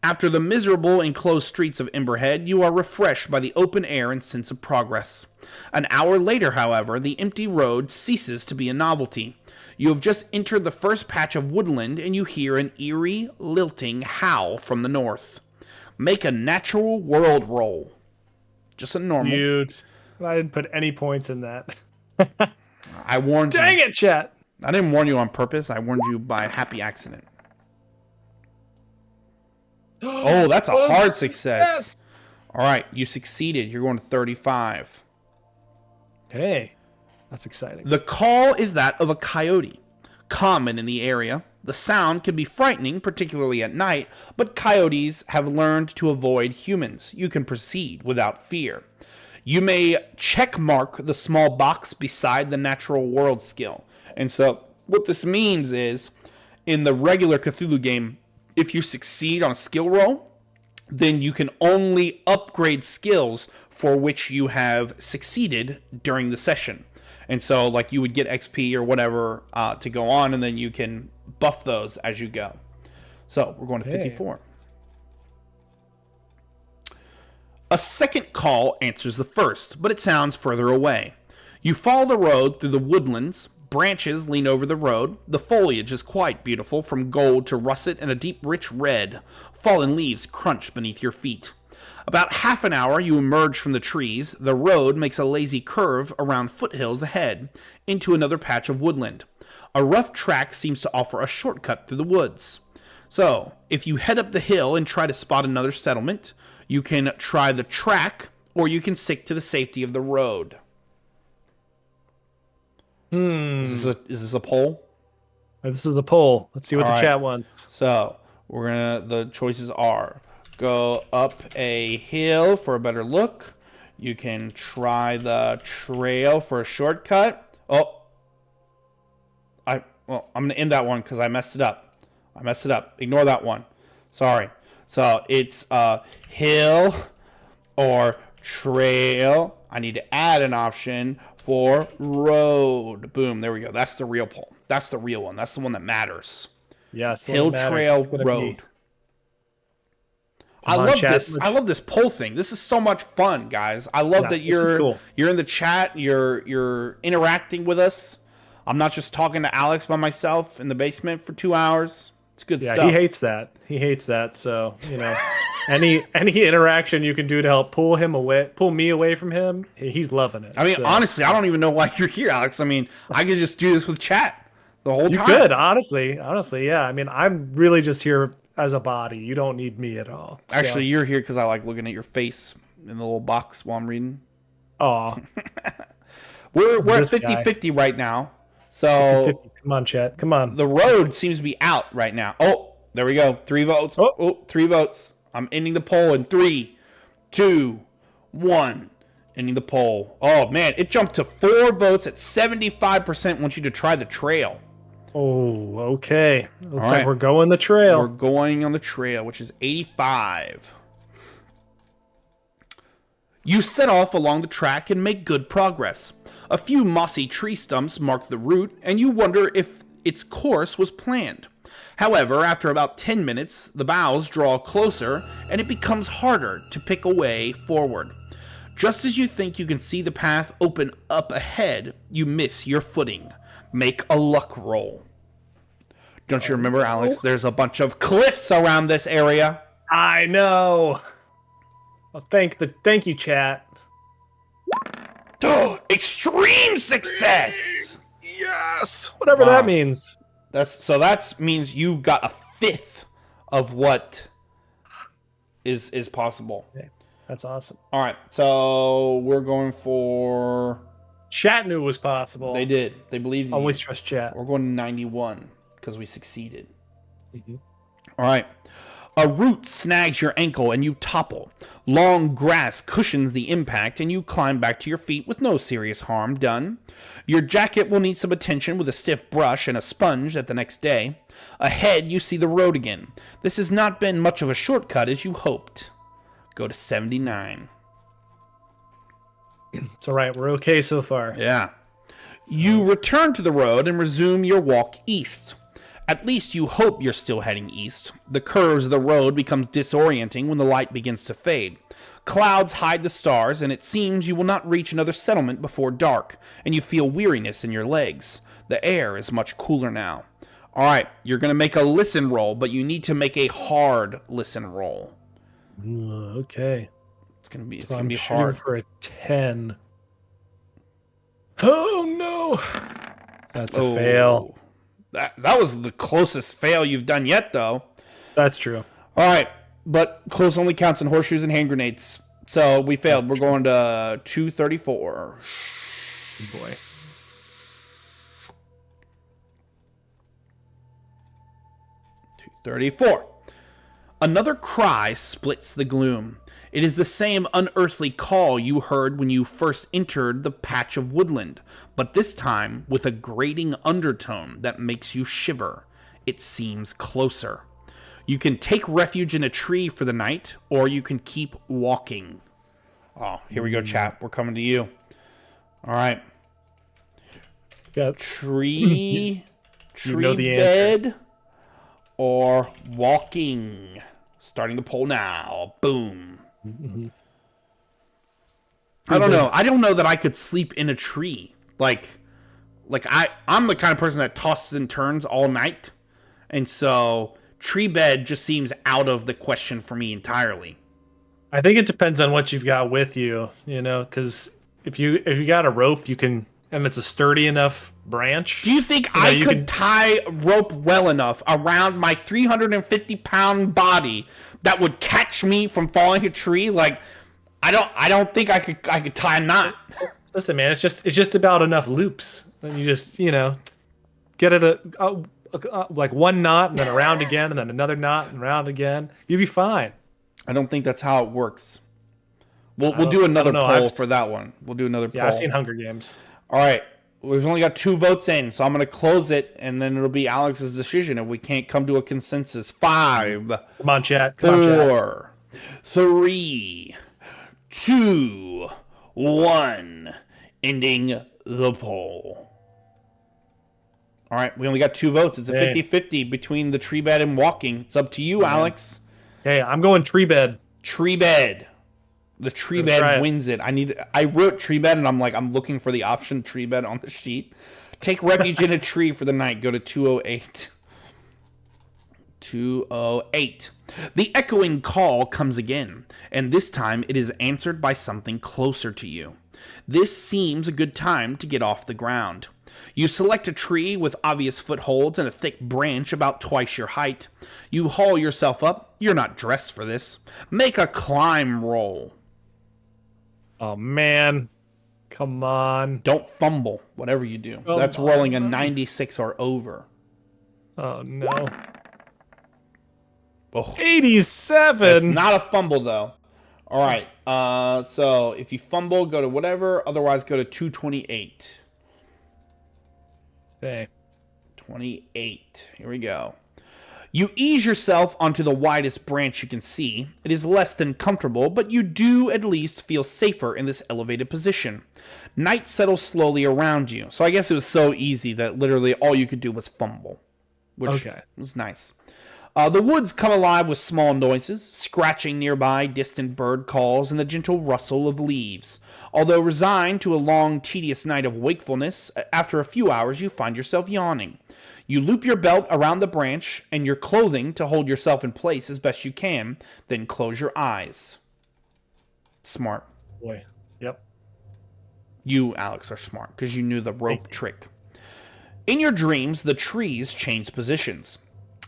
After the miserable enclosed streets of Emberhead, you are refreshed by the open air and sense of progress. An hour later, however, the empty road ceases to be a novelty. You have just entered the first patch of woodland and you hear an eerie, lilting howl from the north. Make a natural world roll. Just a normal. Mute. I didn't put any points in that. I warned Dang you. it, chat. I didn't warn you on purpose. I warned you by happy accident. Oh, that's a hard success. All right, you succeeded. You're going to 35. Hey, that's exciting. The call is that of a coyote, common in the area. The sound can be frightening, particularly at night, but coyotes have learned to avoid humans. You can proceed without fear. You may check mark the small box beside the natural world skill. And so what this means is, in the regular Cthulhu game, if you succeed on a skill roll, then you can only upgrade skills for which you have succeeded during the session. And so, like, you would get XP or whatever to go on, and then you can buff those as you go. So, we're going to 54. A second call answers the first, but it sounds further away. You follow the road through the woodlands. Branches lean over the road. The foliage is quite beautiful, from gold to russet and a deep rich red. Fallen leaves crunch beneath your feet. About half an hour you emerge from the trees. The road makes a lazy curve around foothills ahead, into another patch of woodland. A rough track seems to offer a shortcut through the woods. So, if you head up the hill and try to spot another settlement, you can try the track, or you can stick to the safety of the road. Is this a poll? This is the poll. Let's see what the chat wants. So the choices are: go up a hill for a better look. You can try the trail for a shortcut. I'm gonna end that one because I messed it up. Ignore that one. Sorry. So it's hill or trail. I need to add an option for road. Boom, there we go. That's the real poll. That's the real one. That's the one that matters. Yes. Hill, trail, road. I love this poll thing. This is so much fun, guys. I love that you're in the chat. You're interacting with us. I'm not just talking to Alex by myself in the basement for 2 hours. It's good stuff. He hates that. So, any interaction you can do to help pull me away from him, he's loving it. I mean, honestly, I don't even know why you're here, Alex. I mean, I could just do this with chat the whole time. You could, honestly, yeah. I mean, I'm really just here as a body. You don't need me at all. So. Actually, you're here because I like looking at your face in the little box while I'm reading. Aw. We're at 50-50 right now. So 50-50. Come on, chat. Come on. The road seems to be out right now. Oh, there we go. 3 votes. Oh, 3 votes. I'm ending the poll in 3, 2, 1. Ending the poll. Oh, man. It jumped to 4 votes at 75% want you to try the trail. Oh, okay. Looks like we're going the trail. We're going on the trail, which is 85. You set off along the track and make good progress. A few mossy tree stumps mark the route, and you wonder if its course was planned. However, after about 10 minutes, the boughs draw closer, and it becomes harder to pick a way forward. Just as you think you can see the path open up ahead, you miss your footing. Make a luck roll. Don't you remember, Alex? There's a bunch of cliffs around this area. I know. Well, thank you, chat. Extreme success. Yes. Whatever Wow. that means. That means you got a fifth of what is possible. Okay. That's awesome. All right, so we're going for. Chat knew it was possible. They did. They believed in Always you. trust chat. We're going to 91 because we succeeded. Mm-hmm. All right. A root snags your ankle and you topple. Long grass cushions the impact and you climb back to your feet with no serious harm done. Your jacket will need some attention with a stiff brush and a sponge at the next day. Ahead, you see the road again. This has not been much of a shortcut as you hoped. Go to 79. It's all right. We're okay so far. Yeah. You return to the road and resume your walk east. At least you hope you're still heading east. The curves of the road becomes disorienting when the light begins to fade. Clouds hide the stars, and it seems you will not reach another settlement before dark, and you feel weariness in your legs. The air is much cooler now. All right, you're going to make a listen roll, but you need to make a hard listen roll. Okay. It's going to be So I'm be shooting hard. for a 10. Oh no. That's a fail. That was the closest fail you've done yet, though. That's true. All right, but close only counts in horseshoes and hand grenades. So we failed. We're going to 234. Good boy. 234. Another cry splits the gloom. It is the same unearthly call you heard when you first entered the patch of woodland, but this time with a grating undertone that makes you shiver. It seems closer. You can take refuge in a tree for the night, or you can keep walking. Oh, here we go, chat. We're coming to you. All right. Got Tree, You know the bed, or walking. Starting the poll now. Boom. Mm-hmm. I don't know. I don't know that I could sleep in a tree. I'm the kind of person that tosses and turns all night. And so tree bed just seems out of the question for me entirely. I think it depends on what you've got with you, because if you got a rope, you can, and it's a sturdy enough branch. Do you think I could tie rope well enough around my 350-pound body that would catch me from falling a tree? Like, I don't think I could tie a knot. Listen, man, it's just about enough loops. And you just, get it like one knot and then around again and then another knot and around again. You'll be fine. I don't think that's how it works. We'll do another poll for that one. We'll do another poll. Yeah, I've seen Hunger Games. All right. We've only got 2 votes in, so I'm going to close it, and then it'll be Alex's decision if we can't come to a consensus. 5. Come on, chat. Come on, chat. 4, 3, 2, 1. Ending the poll. All right. We only got 2 votes. It's a 50-50 between the tree bed and walking. It's up to you, Alex. Hey, I'm going tree bed. Tree bed. The tree bed wins it. I wrote tree bed, and I'm looking for the option tree bed on the sheet. Take refuge in a tree for the night. Go to 208. 208. The echoing call comes again, and this time it is answered by something closer to you. This seems a good time to get off the ground. You select a tree with obvious footholds and a thick branch about twice your height. You haul yourself up. You're not dressed for this. Make a climb roll. Oh, man. Come on. Don't fumble, whatever you do. Oh, That's rolling a 96 or over. Oh, no. Oh, 87. it's not a fumble, though. All right. So if you fumble, go to whatever. Otherwise, go to 228. Okay. 28. Here we go. You ease yourself onto the widest branch you can see. It is less than comfortable, but you do at least feel safer in this elevated position. Night settles slowly around you. So I guess it was so easy that literally all you could do was fumble, which was nice. The woods come alive with small noises, scratching nearby, distant bird calls, and the gentle rustle of leaves. Although resigned to a long, tedious night of wakefulness, after a few hours you find yourself yawning. You loop your belt around the branch and your clothing to hold yourself in place as best you can, then close your eyes. Smart. Boy. Yep. You, Alex, are smart because you knew the rope trick. In your dreams, the trees change positions,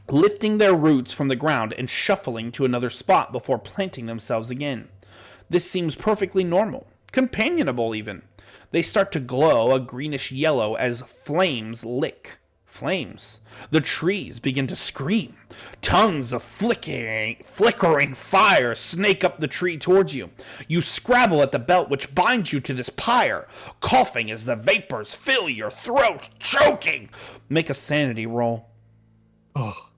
lifting their roots from the ground and shuffling to another spot before planting themselves again. This seems perfectly normal, companionable even. They start to glow a greenish yellow as flames lick. Flames. The trees begin to scream. Tongues of flickering fire snake up the tree towards you. You scrabble at the belt which binds you to this pyre, coughing as the vapors fill your throat, choking. Make a sanity roll. Oh.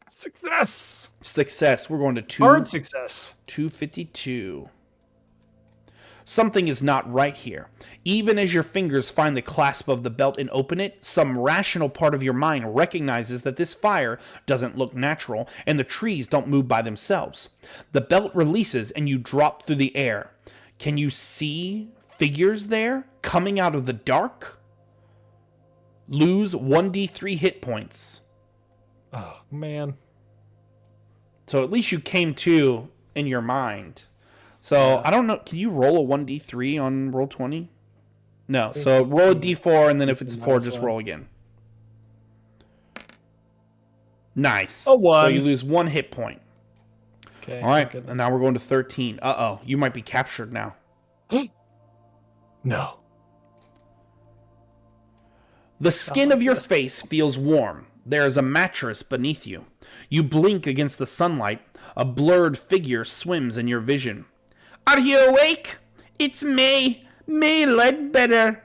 Success. Success. We're going to Hard success. 252. Something is not right here. Even as your fingers find the clasp of the belt and open it, some rational part of your mind recognizes that this fire doesn't look natural and the trees don't move by themselves. The belt releases and you drop through the air. Can you see figures there coming out of the dark? Lose 1d3 hit points. Oh, man. So at least you came to in your mind. So, yeah. I don't know. Can you roll a 1d3 on roll 20? No. So, roll a d4, and then if it's 4, just roll again. Nice. A 1. So, you lose 1 hit point. Okay. All right. And now we're going to 13. Uh-oh. You might be captured now. No. The skin of your face feels warm. There is a mattress beneath you. You blink against the sunlight. A blurred figure swims in your vision. Are you awake? It's May Ledbetter.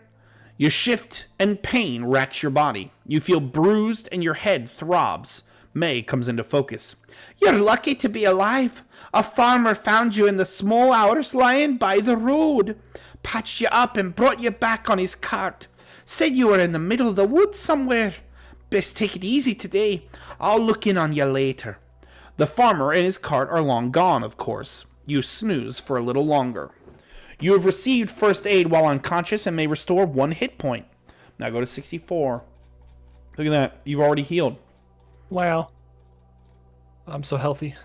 You shift and pain racks your body. You feel bruised and your head throbs. May comes into focus. You're lucky to be alive. A farmer found you in the small hours lying by the road. Patched you up and brought you back on his cart. Said you were in the middle of the woods somewhere. Best take it easy today. I'll look in on you later. The farmer and his cart are long gone, of course. You snooze for a little longer. You have received first aid while unconscious and may restore 1 hit point. Now go to 64. Look at that. You've already healed. Wow. I'm so healthy.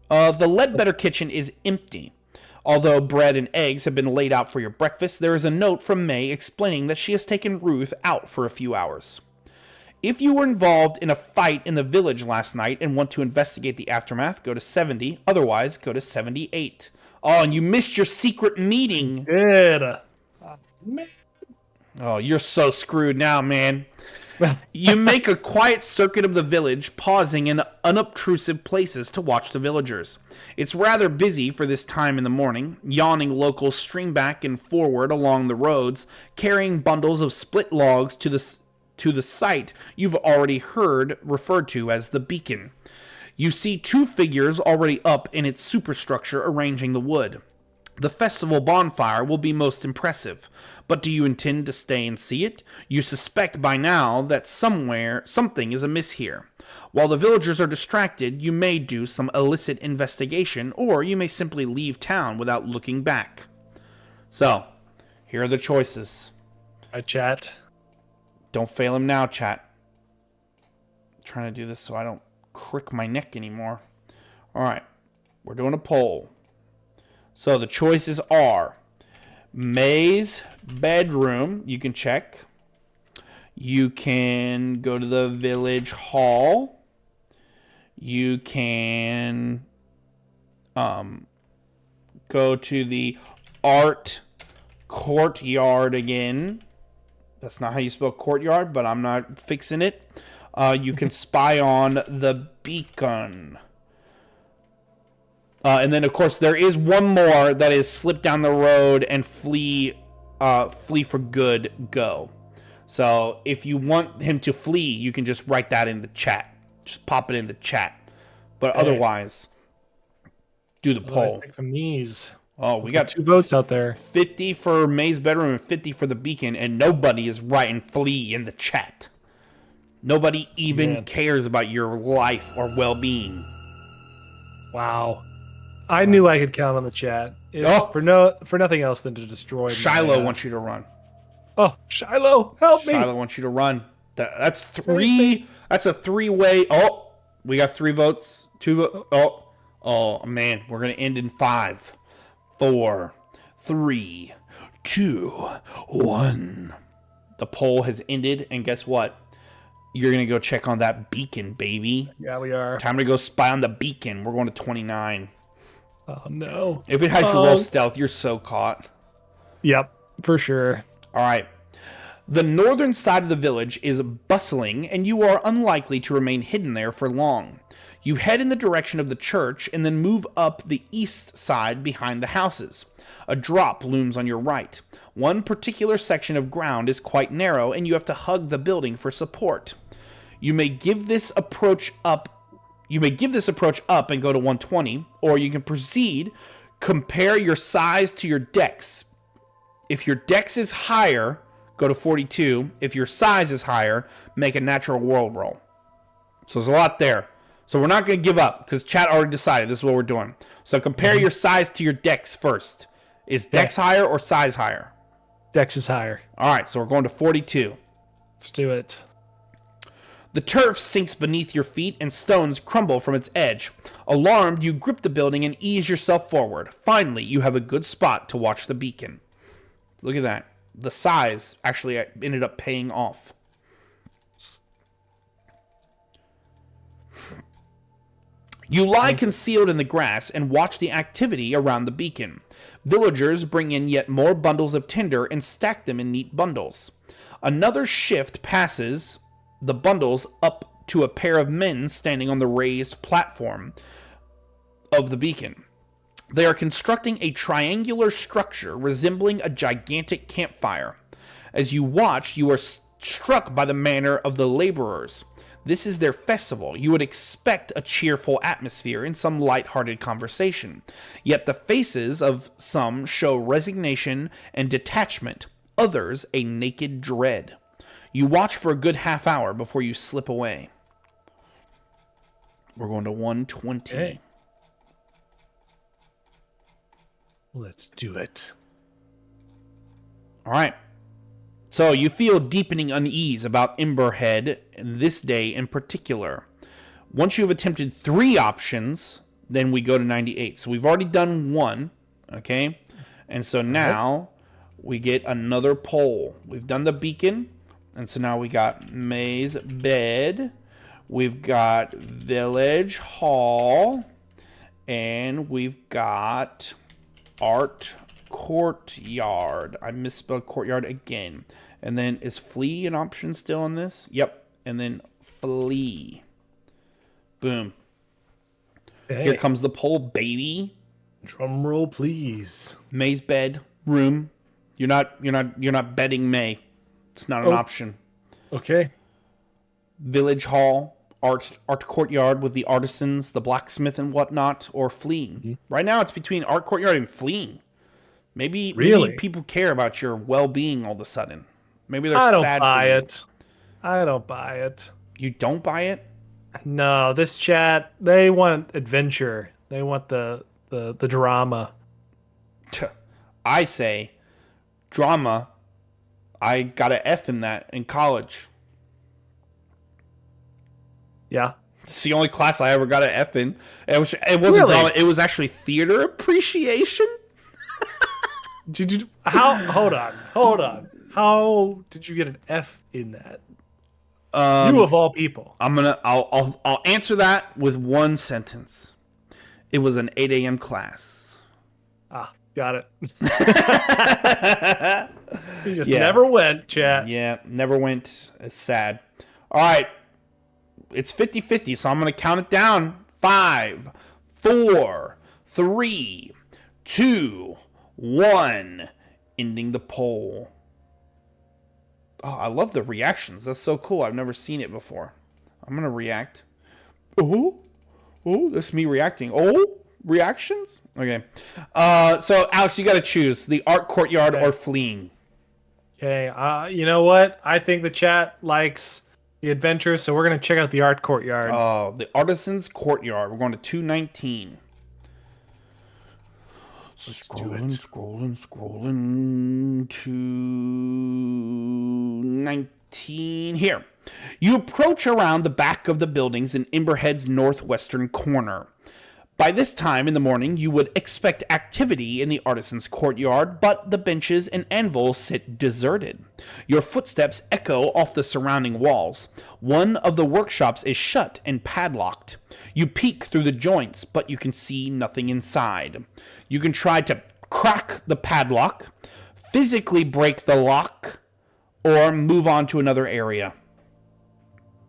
The Ledbetter kitchen is empty. Although bread and eggs have been laid out for your breakfast, there is a note from May explaining that she has taken Ruth out for a few hours. If you were involved in a fight in the village last night and want to investigate the aftermath, go to 70. Otherwise, go to 78. Oh, and you missed your secret meeting. Good. Man. Oh, you're so screwed now, man. You make a quiet circuit of the village, pausing in unobtrusive places to watch the villagers. It's rather busy for this time in the morning. Yawning locals stream back and forward along the roads, carrying bundles of split logs to the site you've already heard referred to as the beacon. You see 2 figures already up in its superstructure arranging the wood. The festival bonfire will be most impressive, but do you intend to stay and see it? You suspect by now that something is amiss here. While the villagers are distracted, you may do some illicit investigation, or you may simply leave town without looking back. So, here are the choices. I chat. Don't fail him now, chat. I'm trying to do this so I don't crick my neck anymore. Alright, we're doing a poll. So the choices are May's bedroom, you can check. You can go to the village hall. You can go to the art courtyard again. That's not how you spell courtyard, but I'm not fixing it. You can spy on the beacon. And then, of course, there is one more that is slip down the road and flee for good, go. So if you want him to flee, you can just write that in the chat. Just pop it in the chat. But otherwise, do the poll. From these. Oh, we got 2 votes out there. 50 for May's bedroom and 50 for the beacon, and nobody is writing flee in the chat. Nobody even cares about your life or well-being. Wow. I knew I could count on the chat. For nothing else than to destroy. Shiloh wants you to run. Oh, Shiloh, help me! Shiloh wants you to run. That's 3. That's a 3-way. Oh, we got 3 votes. 2 votes. Oh man, we're gonna end in 5. 4, 3, 2, 1. The poll has ended, and guess what? You're going to go check on that beacon, baby. Yeah, we are. Time to go spy on the beacon. We're going to 29. Oh, no. If it has you roll stealth, you're so caught. Yep, for sure. All right. The northern side of the village is bustling, and you are unlikely to remain hidden there for long. You head in the direction of the church and then move up the east side behind the houses. A drop looms on your right. One particular section of ground is quite narrow, and you have to hug the building for support. You may give this approach up and go to 120, or you can proceed. Compare your size to your dex. If your dex is higher, go to 42. If your size is higher, make a natural world roll. So there's a lot there. So we're not going to give up, because chat already decided this is what we're doing. So compare your size to your dex first. Is dex higher or size higher? Dex is higher. All right, so we're going to 42. Let's do it. The turf sinks beneath your feet and stones crumble from its edge. Alarmed, you grip the building and ease yourself forward. Finally, you have a good spot to watch the beacon. Look at that. The size actually ended up paying off. You lie concealed in the grass and watch the activity around the beacon. Villagers bring in yet more bundles of tinder and stack them in neat bundles. Another shift passes the bundles up to a pair of men standing on the raised platform of the beacon. They are constructing a triangular structure resembling a gigantic campfire. As you watch, you are struck by the manner of the laborers. This is their festival. You would expect a cheerful atmosphere and some light-hearted conversation. Yet the faces of some show resignation and detachment, others a naked dread. You watch for a good half hour before you slip away. We're going to 120. Okay. Let's do it. All right. So you feel deepening unease about Emberhead this day in particular. Once you have attempted 3 options, then we go to 98. So we've already done 1, okay? And so now we get another poll. We've done the beacon, and so now we got Maze Bed. We've got Village Hall, and we've got Art Courtyard. I misspelled courtyard again. And then is flee an option still on this? Yep. And then flee. Boom. Hey. Here comes the poll, baby. Drum roll, please. May's bed room. You're not bedding May. It's not an option. Okay. Village hall, art courtyard with the artisans, the blacksmith and whatnot, or fleeing. Mm-hmm. Right now it's between art courtyard and fleeing. Maybe people care about your well-being all of a sudden. Maybe they're sad. I don't buy it. You don't buy it? No, this chat, they want adventure. They want the drama. I say drama. I got an F in that in college. Yeah. It's the only class I ever got an F in. It wasn't drama. It was actually theater appreciation. Did you? How? Hold on. How did you get an F in that? You of all people. I'll answer that with one sentence. It was an 8 a.m. class. Ah, got it. You just never went, chat. Yeah, never went. It's sad. All right. It's 50-50, so I'm going to count it down. 5, 4, 3, 2, 1. Ending the poll. Oh, I love the reactions. That's so cool. I've never seen it before. I'm going to react. Oh, that's me reacting. Oh, reactions? Okay. So, Alex, you got to choose the art courtyard or fleeing. Okay. You know what? I think the chat likes the adventure, so we're going to check out the art courtyard. Oh, the artisan's courtyard. We're going to 219. Scrolling to 19. Here. You approach around the back of the buildings in Emberhead's northwestern corner. By this time in the morning, you would expect activity in the artisan's courtyard, but the benches and anvils sit deserted. Your footsteps echo off the surrounding walls. One of the workshops is shut and padlocked. You peek through the joints, but you can see nothing inside. You can try to crack the padlock, physically break the lock, or move on to another area.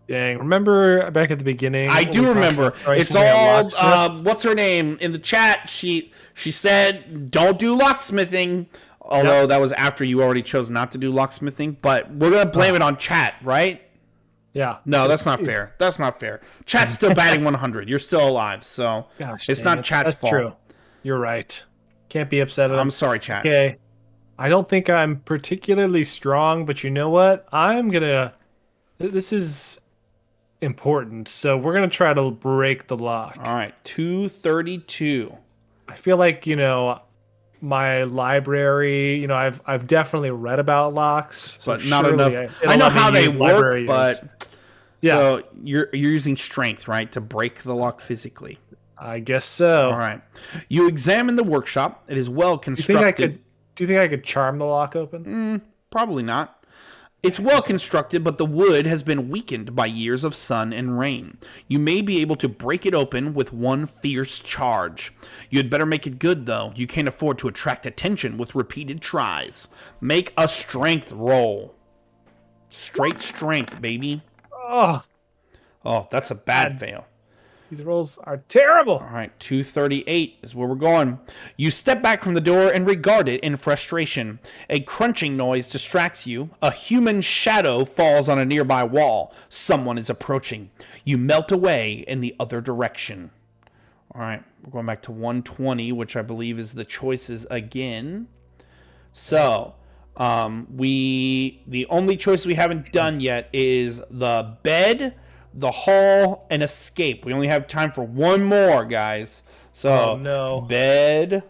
Dang, remember back at the beginning? I do remember. It's all locksmith? what's her name in the chat? She said don't do locksmithing. Although that was after you already chose not to do locksmithing, but we're gonna blame it on chat, right? Yeah. No, that's not fair. That's not fair. Chat's still batting 100. You're still alive, so it's not chat's fault. That's true. You're right. Can't be upset at them. I'm sorry, chat. Okay. I don't think I'm particularly strong, but you know what? This is important, so we're gonna try to break the lock. All right, 232. I feel like my library. I've definitely read about locks, so But not enough. it'll I know let me how they use work, library use. but Yeah. So you're using strength, right, to break the lock physically. I guess so. All right. You examine the workshop. It is well constructed. Do you think I could charm the lock open? Probably not. It's well constructed, but the wood has been weakened by years of sun and rain. You may be able to break it open with one fierce charge. You had better make it good, though. You can't afford to attract attention with repeated tries. Make a strength roll. Straight strength, baby. Oh, That's a bad fail. these rolls are terrible. All right, 238 is where we're going. You step back from the door and regard it in frustration. A crunching noise distracts you. A human shadow falls on a nearby wall. Someone is approaching. You melt away in the other direction. All right, we're going back to 120, which I believe is the choices again. So, the only choice we haven't done yet is the bed, the hall, and escape. We only have time for one more, guys. So, no. Bed,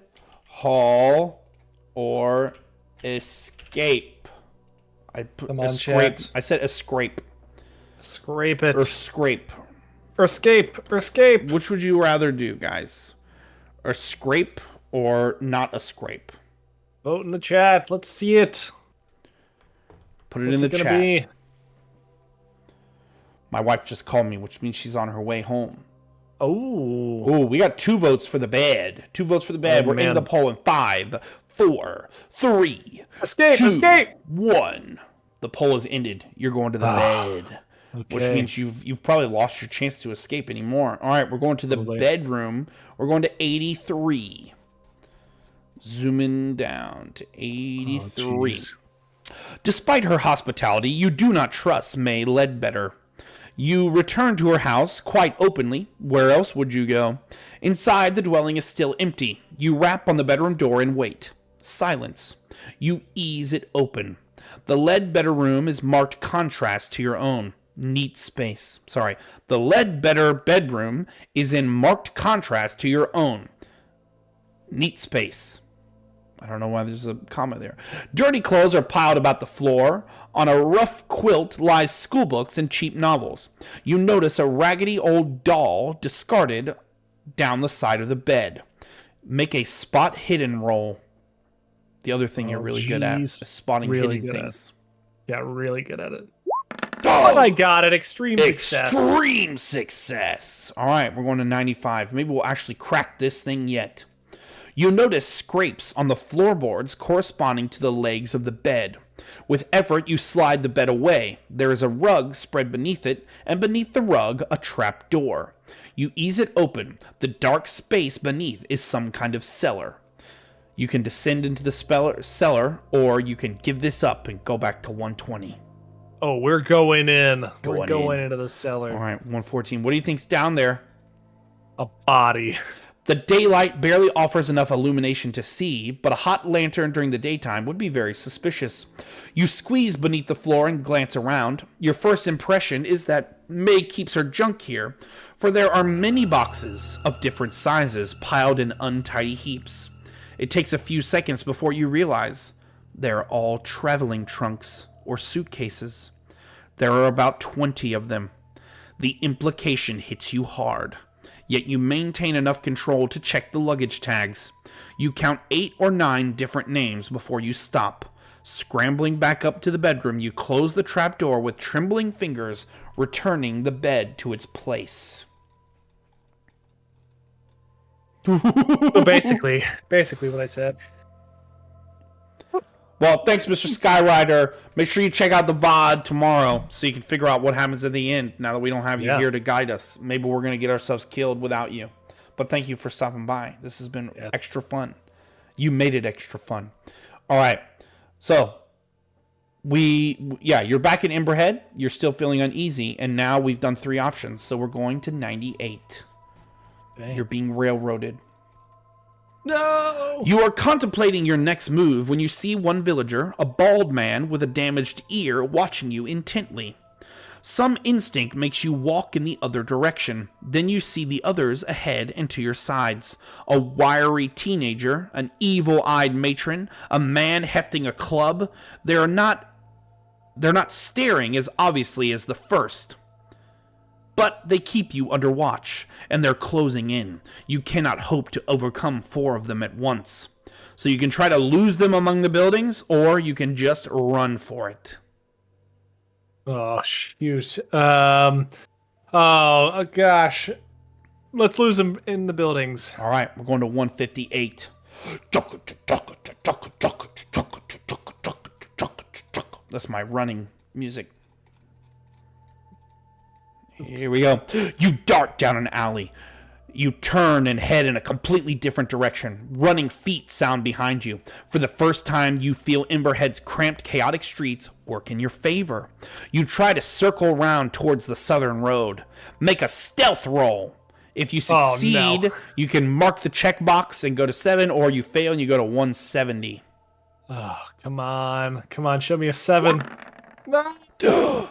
hall, or escape. Come on, escape. chat. I said escape. Scrape it. Or scrape. Or escape. Or escape. Which would you rather do, guys? A scrape or not a scrape? Vote in the chat. Let's see it. Put it What's in the it chat. gonna be? My wife just called me, which means she's on her way home. Oh. Oh, we got 2 votes for the bed. 2 votes for the bed. Oh, We're man. in the poll in 5, 4, 3, Escape. 2, Escape. 1. The poll is ended. You're going to the bed. Okay. Which means you've probably lost your chance to escape anymore. All right, we're going to the bedroom. We're going to 83. Zooming down to 83. Despite her hospitality, you do not trust May Ledbetter. You return to her house quite openly. Where else would you go? Inside, the dwelling is still empty. You rap on the bedroom door and wait. Silence. You ease it open. The Ledbetter room is marked contrast to your own. Neat space. Sorry. The Ledbetter bedroom is in marked contrast to your own. Neat space. I don't know why there's a comma there. Dirty clothes are piled about the floor. On a rough quilt lies schoolbooks and cheap novels. You notice a raggedy old doll discarded down the side of the bed. Make a spot hidden roll. The other thing you're really good at is spotting hidden things. Yeah, really good at it. Oh, I got it. Extreme success. Extreme success. All right, we're going to 95. Maybe we'll actually crack this thing yet. You notice scrapes on the floorboards corresponding to the legs of the bed. With effort, you slide the bed away. There is a rug spread beneath it, and beneath the rug, a trap door. You ease it open. The dark space beneath is some kind of cellar. You can descend into the cellar, or you can give this up and go back to 120. Oh, we're going in. We're Going going in. into the cellar. All right, 114. What do you think's down there? A body. The daylight barely offers enough illumination to see, but a hot lantern during the daytime would be very suspicious. You squeeze beneath the floor and glance around. Your first impression is that May keeps her junk here, for there are many boxes of different sizes piled in untidy heaps. It takes a few seconds before you realize they're all traveling trunks or suitcases. There are about 20 of them. The implication hits you hard. yet you maintain enough control to check the luggage tags. You count 8 or 9 different names before you stop. Scrambling back up to the bedroom, you close the trapdoor with trembling fingers, returning the bed to its place. So basically what I said. Well, thanks, Mr. Skyrider. Make sure you check out the VOD tomorrow so you can figure out what happens at the end now that we don't have you here to guide us. Maybe we're going to get ourselves killed without you. But thank you for stopping by. This has been extra fun. You made it extra fun. All right. So, you're back in Emberhead. You're still feeling uneasy. And now we've done 3 options. So we're going to 98. Dang. You're being railroaded. No! You are contemplating your next move when you see one villager, a bald man with a damaged ear, watching you intently. Some instinct makes you walk in the other direction. Then you see the others ahead and to your sides. A wiry teenager, an evil-eyed matron, a man hefting a club. They're not staring as obviously as the first. But they keep you under watch, and they're closing in. You cannot hope to overcome 4 of them at once. So you can try to lose them among the buildings, or you can just run for it. Oh, shoot. Oh, gosh. Let's lose them in the buildings. All right, we're going to 158. That's my running music. Here we go. You dart down an alley. You turn and head in a completely different direction. Running feet sound behind you. For the first time, you feel Emberhead's cramped, chaotic streets work in your favor. You try to circle around towards the southern road. Make a stealth roll. If you succeed, you can mark the checkbox and go to 7, or you fail and you go to 170. Oh, come on. Come on, show me a 7. No.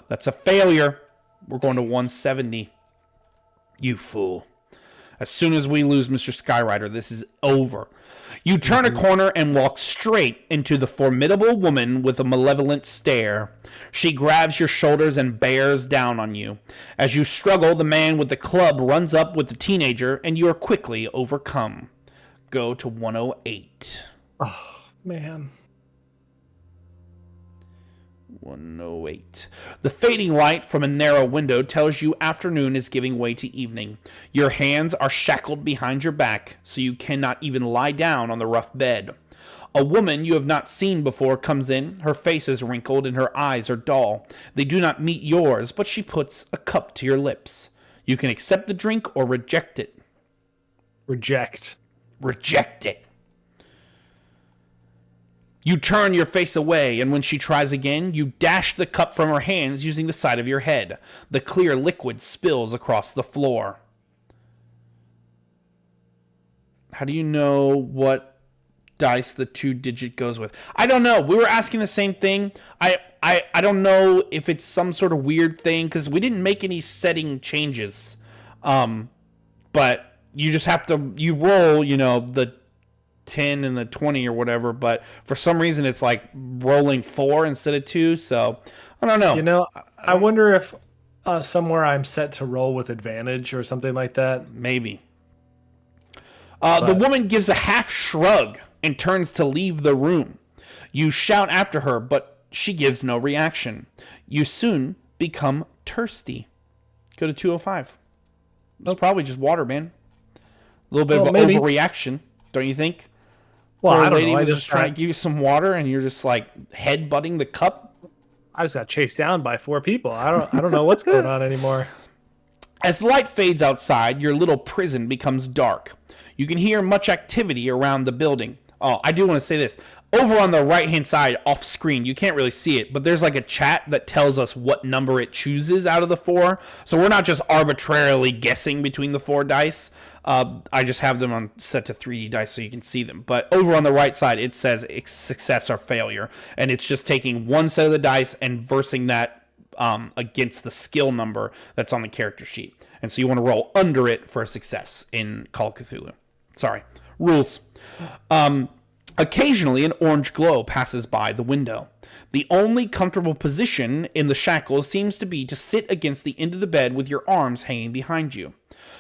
That's a failure. We're going to 170. You fool. As soon as we lose Mr. Skyrider, this is over. You turn a corner and walk straight into the formidable woman with a malevolent stare. She grabs your shoulders and bears down on you. As you struggle, the man with the club runs up with the teenager, and you are quickly overcome. Go to 108. Oh, man. 108. The fading light from a narrow window tells you afternoon is giving way to evening. Your hands are shackled behind your back, so you cannot even lie down on the rough bed. A woman you have not seen before comes in. Her face is wrinkled and her eyes are dull. They do not meet yours, but she puts a cup to your lips. You can accept the drink or reject it. Reject. Reject it. You turn your face away, and when she tries again, you dash the cup from her hands using the side of your head. The clear liquid spills across the floor. How do you know what dice the 2-digit goes with? I don't know. We were asking the same thing. I don't know if it's some sort of weird thing, because we didn't make any setting changes. But you just have to, you roll, the 10 and the 20 or whatever, but for some reason it's like rolling 4 instead of 2, so I don't know. I wonder if somewhere I'm set to roll with advantage or something like that. Maybe. The woman gives a half shrug and turns to leave the room. You shout after her, but she gives no reaction. You soon become thirsty. Go to 205. It's probably just water, man. A little bit of an overreaction, don't you think? Well, Poor I don't lady know. was just trying to give you some water, and you're just like head-butting the cup. I just got chased down by 4 people. I don't know what's going on anymore. As the light fades outside, your little prison becomes dark. You can hear much activity around the building. Oh, I do want to say this. Over on the right-hand side, off screen, you can't really see it, but there's like a chat that tells us what number it chooses out of the 4. So we're not just arbitrarily guessing between the 4 dice. I just have them on set to 3D dice so you can see them. But over on the right side, it says success or failure. And it's just taking one set of the dice and versing that against the skill number that's on the character sheet. And so you want to roll under it for a success in Call of Cthulhu. Sorry. Rules. Occasionally, an orange glow passes by the window. The only comfortable position in the shackles seems to be to sit against the end of the bed with your arms hanging behind you.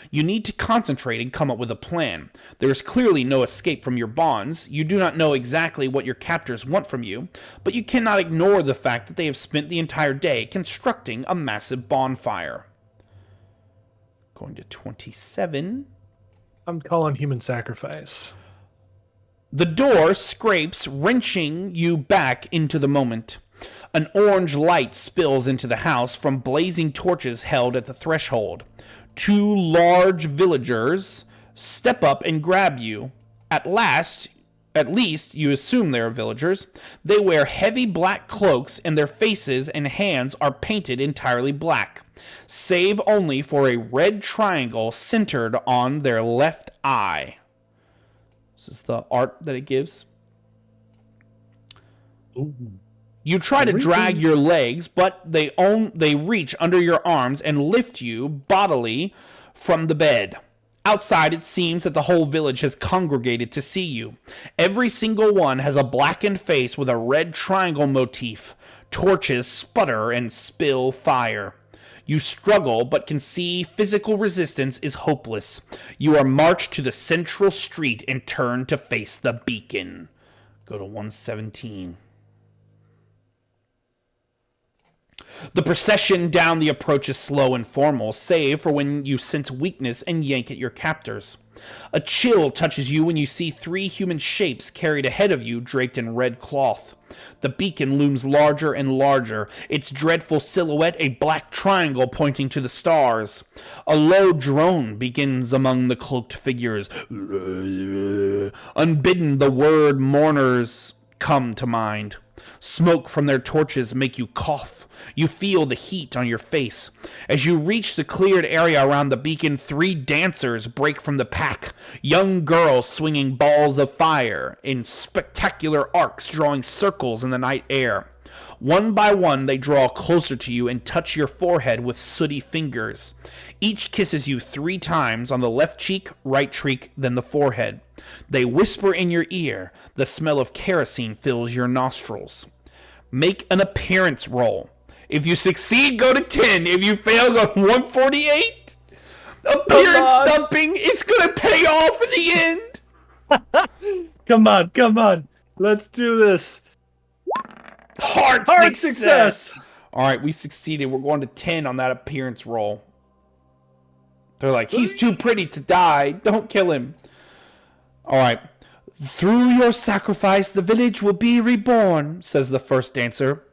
You need to concentrate and come up with a plan. There is clearly no escape from your bonds. You do not know exactly what your captors want from you, but you cannot ignore the fact that they have spent the entire day constructing a massive bonfire. Going to 27. I'm calling human sacrifice. The door scrapes, wrenching you back into the moment. An orange light spills into the house from blazing torches held at the threshold. 2 large villagers step up and grab you. At least you assume they're villagers. They wear heavy black cloaks and their faces and hands are painted entirely black, save only for a red triangle centered on their left eye. This is the art that it gives. Ooh. You try to drag your legs, but they reach under your arms and lift you bodily from the bed. Outside, it seems that the whole village has congregated to see you. Every single one has a blackened face with a red triangle motif. Torches sputter and spill fire. You struggle, but can see physical resistance is hopeless. You are marched to the central street and turn to face the beacon. Go to 117. The procession down the approach is slow and formal, save for when you sense weakness and yank at your captors. A chill touches you when you see 3 human shapes carried ahead of you, draped in red cloth. The beacon looms larger and larger, its dreadful silhouette a black triangle pointing to the stars. A low drone begins among the cloaked figures. Unbidden, the word mourners come to mind. Smoke from their torches make you cough. You feel the heat on your face. As you reach the cleared area around the beacon, 3 dancers break from the pack. Young girls swinging balls of fire in spectacular arcs, drawing circles in the night air. One by one, they draw closer to you and touch your forehead with sooty fingers. Each kisses you 3 times on the left cheek, right cheek, then the forehead. They whisper in your ear. The smell of kerosene fills your nostrils. Make an appearance roll. If you succeed, go to 10. If you fail, go to 148. Appearance dumping, it's going to pay off in the end. Come on. Let's do this. Hard success. All right, we succeeded. We're going to 10 on that appearance roll. They're like, he's too pretty to die. Don't kill him. All right. Through your sacrifice, the village will be reborn, says the first dancer.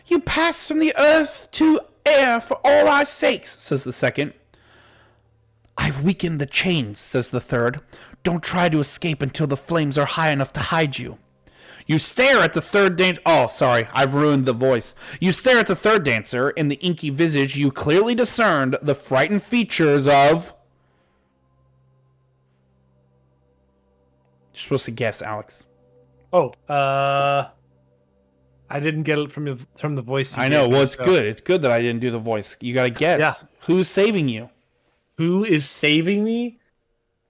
You pass from the earth to air for all our sakes, says the second. I've weakened the chains, says the third. Don't try to escape until the flames are high enough to hide you. You stare at the third dancer. Oh, sorry, I've ruined the voice. You stare at the third dancer. In the inky visage, you clearly discerned the frightened features of... You're supposed to guess, Alex. Oh, I didn't get it from the voice. I know. Well, it's good. It's good that I didn't do the voice. You got to guess. Yeah. Who's saving you? Who is saving me?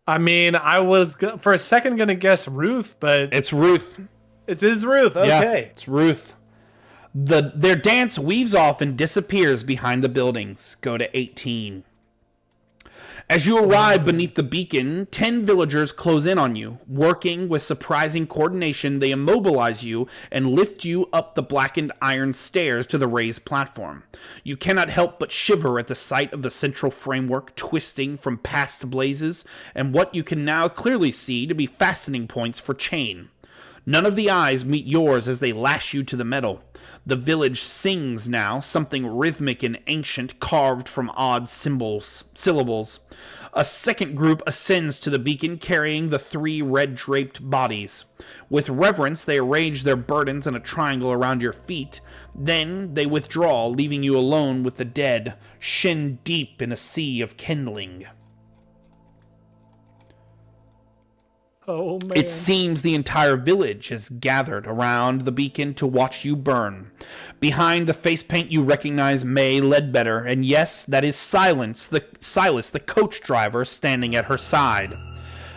I mean, I was for a second going to guess Ruth, but... It's Ruth. It is Ruth. Okay. Yeah, it's Ruth. Their dance weaves off and disappears behind the buildings. Go to 18. As you arrive beneath the beacon, 10 villagers close in on you. Working with surprising coordination, they immobilize you and lift you up the blackened iron stairs to the raised platform. You cannot help but shiver at the sight of the central framework twisting from past blazes and what you can now clearly see to be fastening points for chain. None of the eyes meet yours as they lash you to the metal. The village sings now, something rhythmic and ancient carved from odd syllables. A second group ascends to the beacon carrying the 3 red-draped bodies. With reverence, they arrange their burdens in a triangle around your feet. Then they withdraw, leaving you alone with the dead, shin deep in a sea of kindling. Oh, man. It seems the entire village has gathered around the beacon to watch you burn. Behind the face paint, you recognize May Ledbetter, and yes, that is Silas, the coach driver, standing at her side.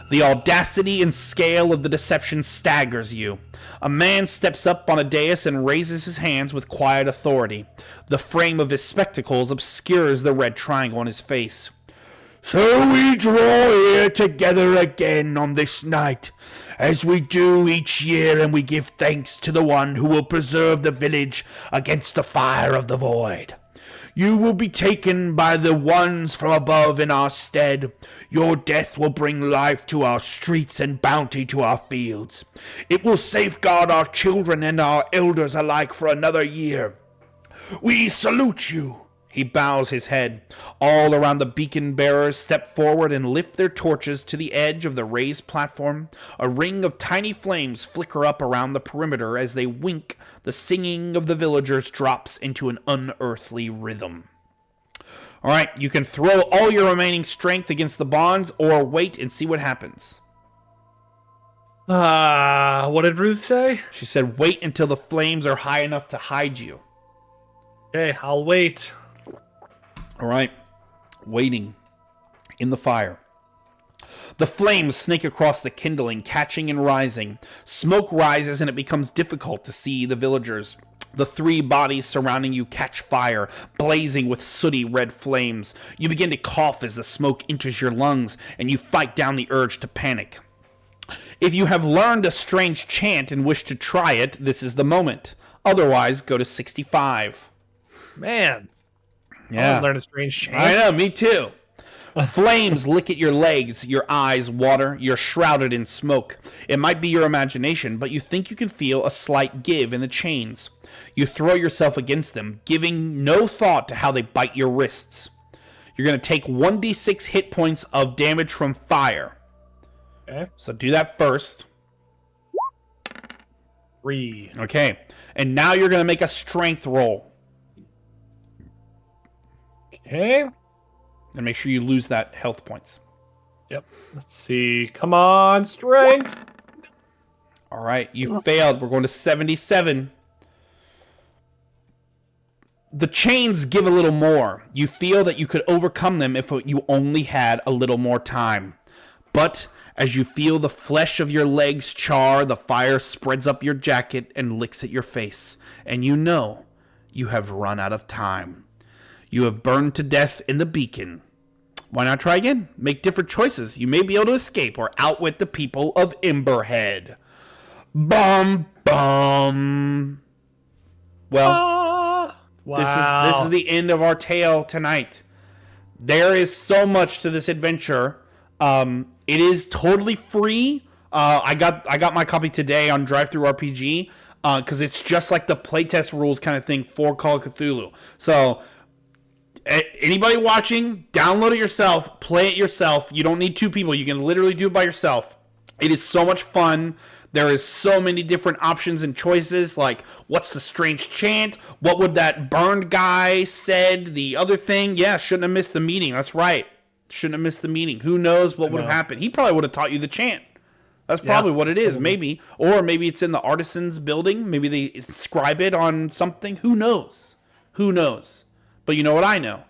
The audacity and scale of the deception staggers you. A man steps up on a dais and raises his hands with quiet authority. The frame of his spectacles obscures the red triangle on his face. So we draw here together again on this night, as we do each year, and we give thanks to the one who will preserve the village against the fire of the void. You will be taken by the ones from above in our stead. Your death will bring life to our streets and bounty to our fields. It will safeguard our children and our elders alike for another year. We salute you. He bows his head. All around the beacon bearers step forward and lift their torches to the edge of the raised platform. A ring of tiny flames flicker up around the perimeter as they wink. The singing of the villagers drops into an unearthly rhythm. All right, you can throw all your remaining strength against the bonds or wait and see what happens. What did Ruth say? She said wait until the flames are high enough to hide you. Okay, I'll wait. All right, waiting in the fire. The flames snake across the kindling, catching and rising. Smoke rises and it becomes difficult to see the villagers. The three bodies surrounding you catch fire, blazing with sooty red flames. You begin to cough as the smoke enters your lungs, and you fight down the urge to panic. If you have learned a strange chant and wish to try it, this is the moment. Otherwise, go to 65. Man. Yeah. I learned a strange chant. I know, me too. Flames lick at your legs, your eyes water, you're shrouded in smoke. It might be your imagination, but you think you can feel a slight give in the chains. You throw yourself against them, giving no thought to how they bite your wrists. You're going to take 1d6 hit points of damage from fire. Okay. So do that first. 3. Okay. And now you're going to make a strength roll. Okay. And make sure you lose that health points. Yep. Let's see. Come on, strength. All right. You failed. We're going to 77. The chains give a little more. You feel that you could overcome them if you only had a little more time. But as you feel the flesh of your legs char, the fire spreads up your jacket and licks at your face. And you know you have run out of time. You have burned to death in the beacon. Why not try again? Make different choices. You may be able to escape or outwit the people of Emberhead. Bum, bum. Well, Wow. this is the end of our tale tonight. There is so much to this adventure. It is totally free. I got my copy today on DriveThruRPG because it's just like the playtest rules kind of thing for Call of Cthulhu. So anybody watching, download it yourself, play it yourself. You don't need two people. You can literally do it by yourself. It is so much fun. There is so many different options and choices, like what's the strange chant? What would that burned guy said? The other thing, yeah, shouldn't have missed the meeting. That's right. Shouldn't have missed the meeting. Who knows what would have happened? He probably would have taught you the chant. That's probably what it is, maybe. Or maybe it's in the artisans building. Maybe they inscribe it on something. Who knows? Who knows? But you know what I know?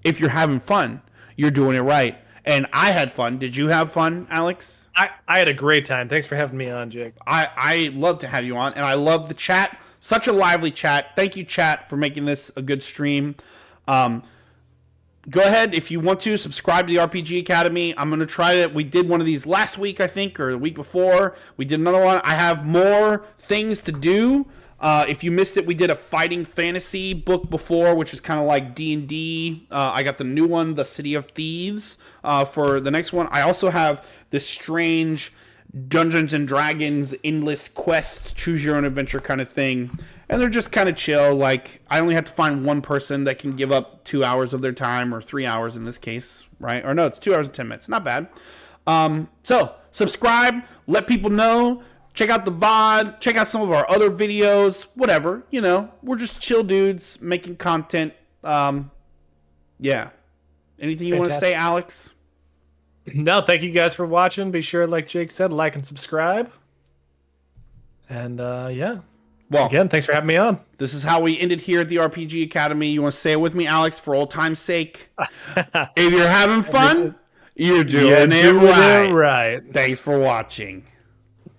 If you're having fun, you're doing it right. And I had fun. Did you have fun, Alex? I had a great time. Thanks for having me on, Jake. I love to have you on, and I love the chat. Such a lively chat. Thank you, chat, for making this a good stream. Go ahead, if you want to, subscribe to the RPG Academy. I'm going to try it. We did one of these last week, I think, or the week before. We did another one. I have more things to do. If you missed it, we did a fighting fantasy book before, which is kind of like D&D. I got the new one, The City of Thieves, for the next one. I also have this strange Dungeons and Dragons endless quest, choose your own adventure kind of thing. And they're just kind of chill. Like, I only have to find one person that can give up 2 hours of their time, or 3 hours in this case, right? Or no, it's 2 hours and 10 minutes. Not bad. So, subscribe, let people know. Check out the VOD. Check out some of our other videos. Whatever. You know, we're just chill dudes making content. Yeah. Anything you want to say, Alex? No, thank you guys for watching. Be sure, like Jake said, like and subscribe. And, yeah. Well, again, thanks for having me on. This is how we ended here at the RPG Academy. You want to say it with me, Alex, for old time's sake? If you're having fun, you're doing it right. Right. Thanks for watching.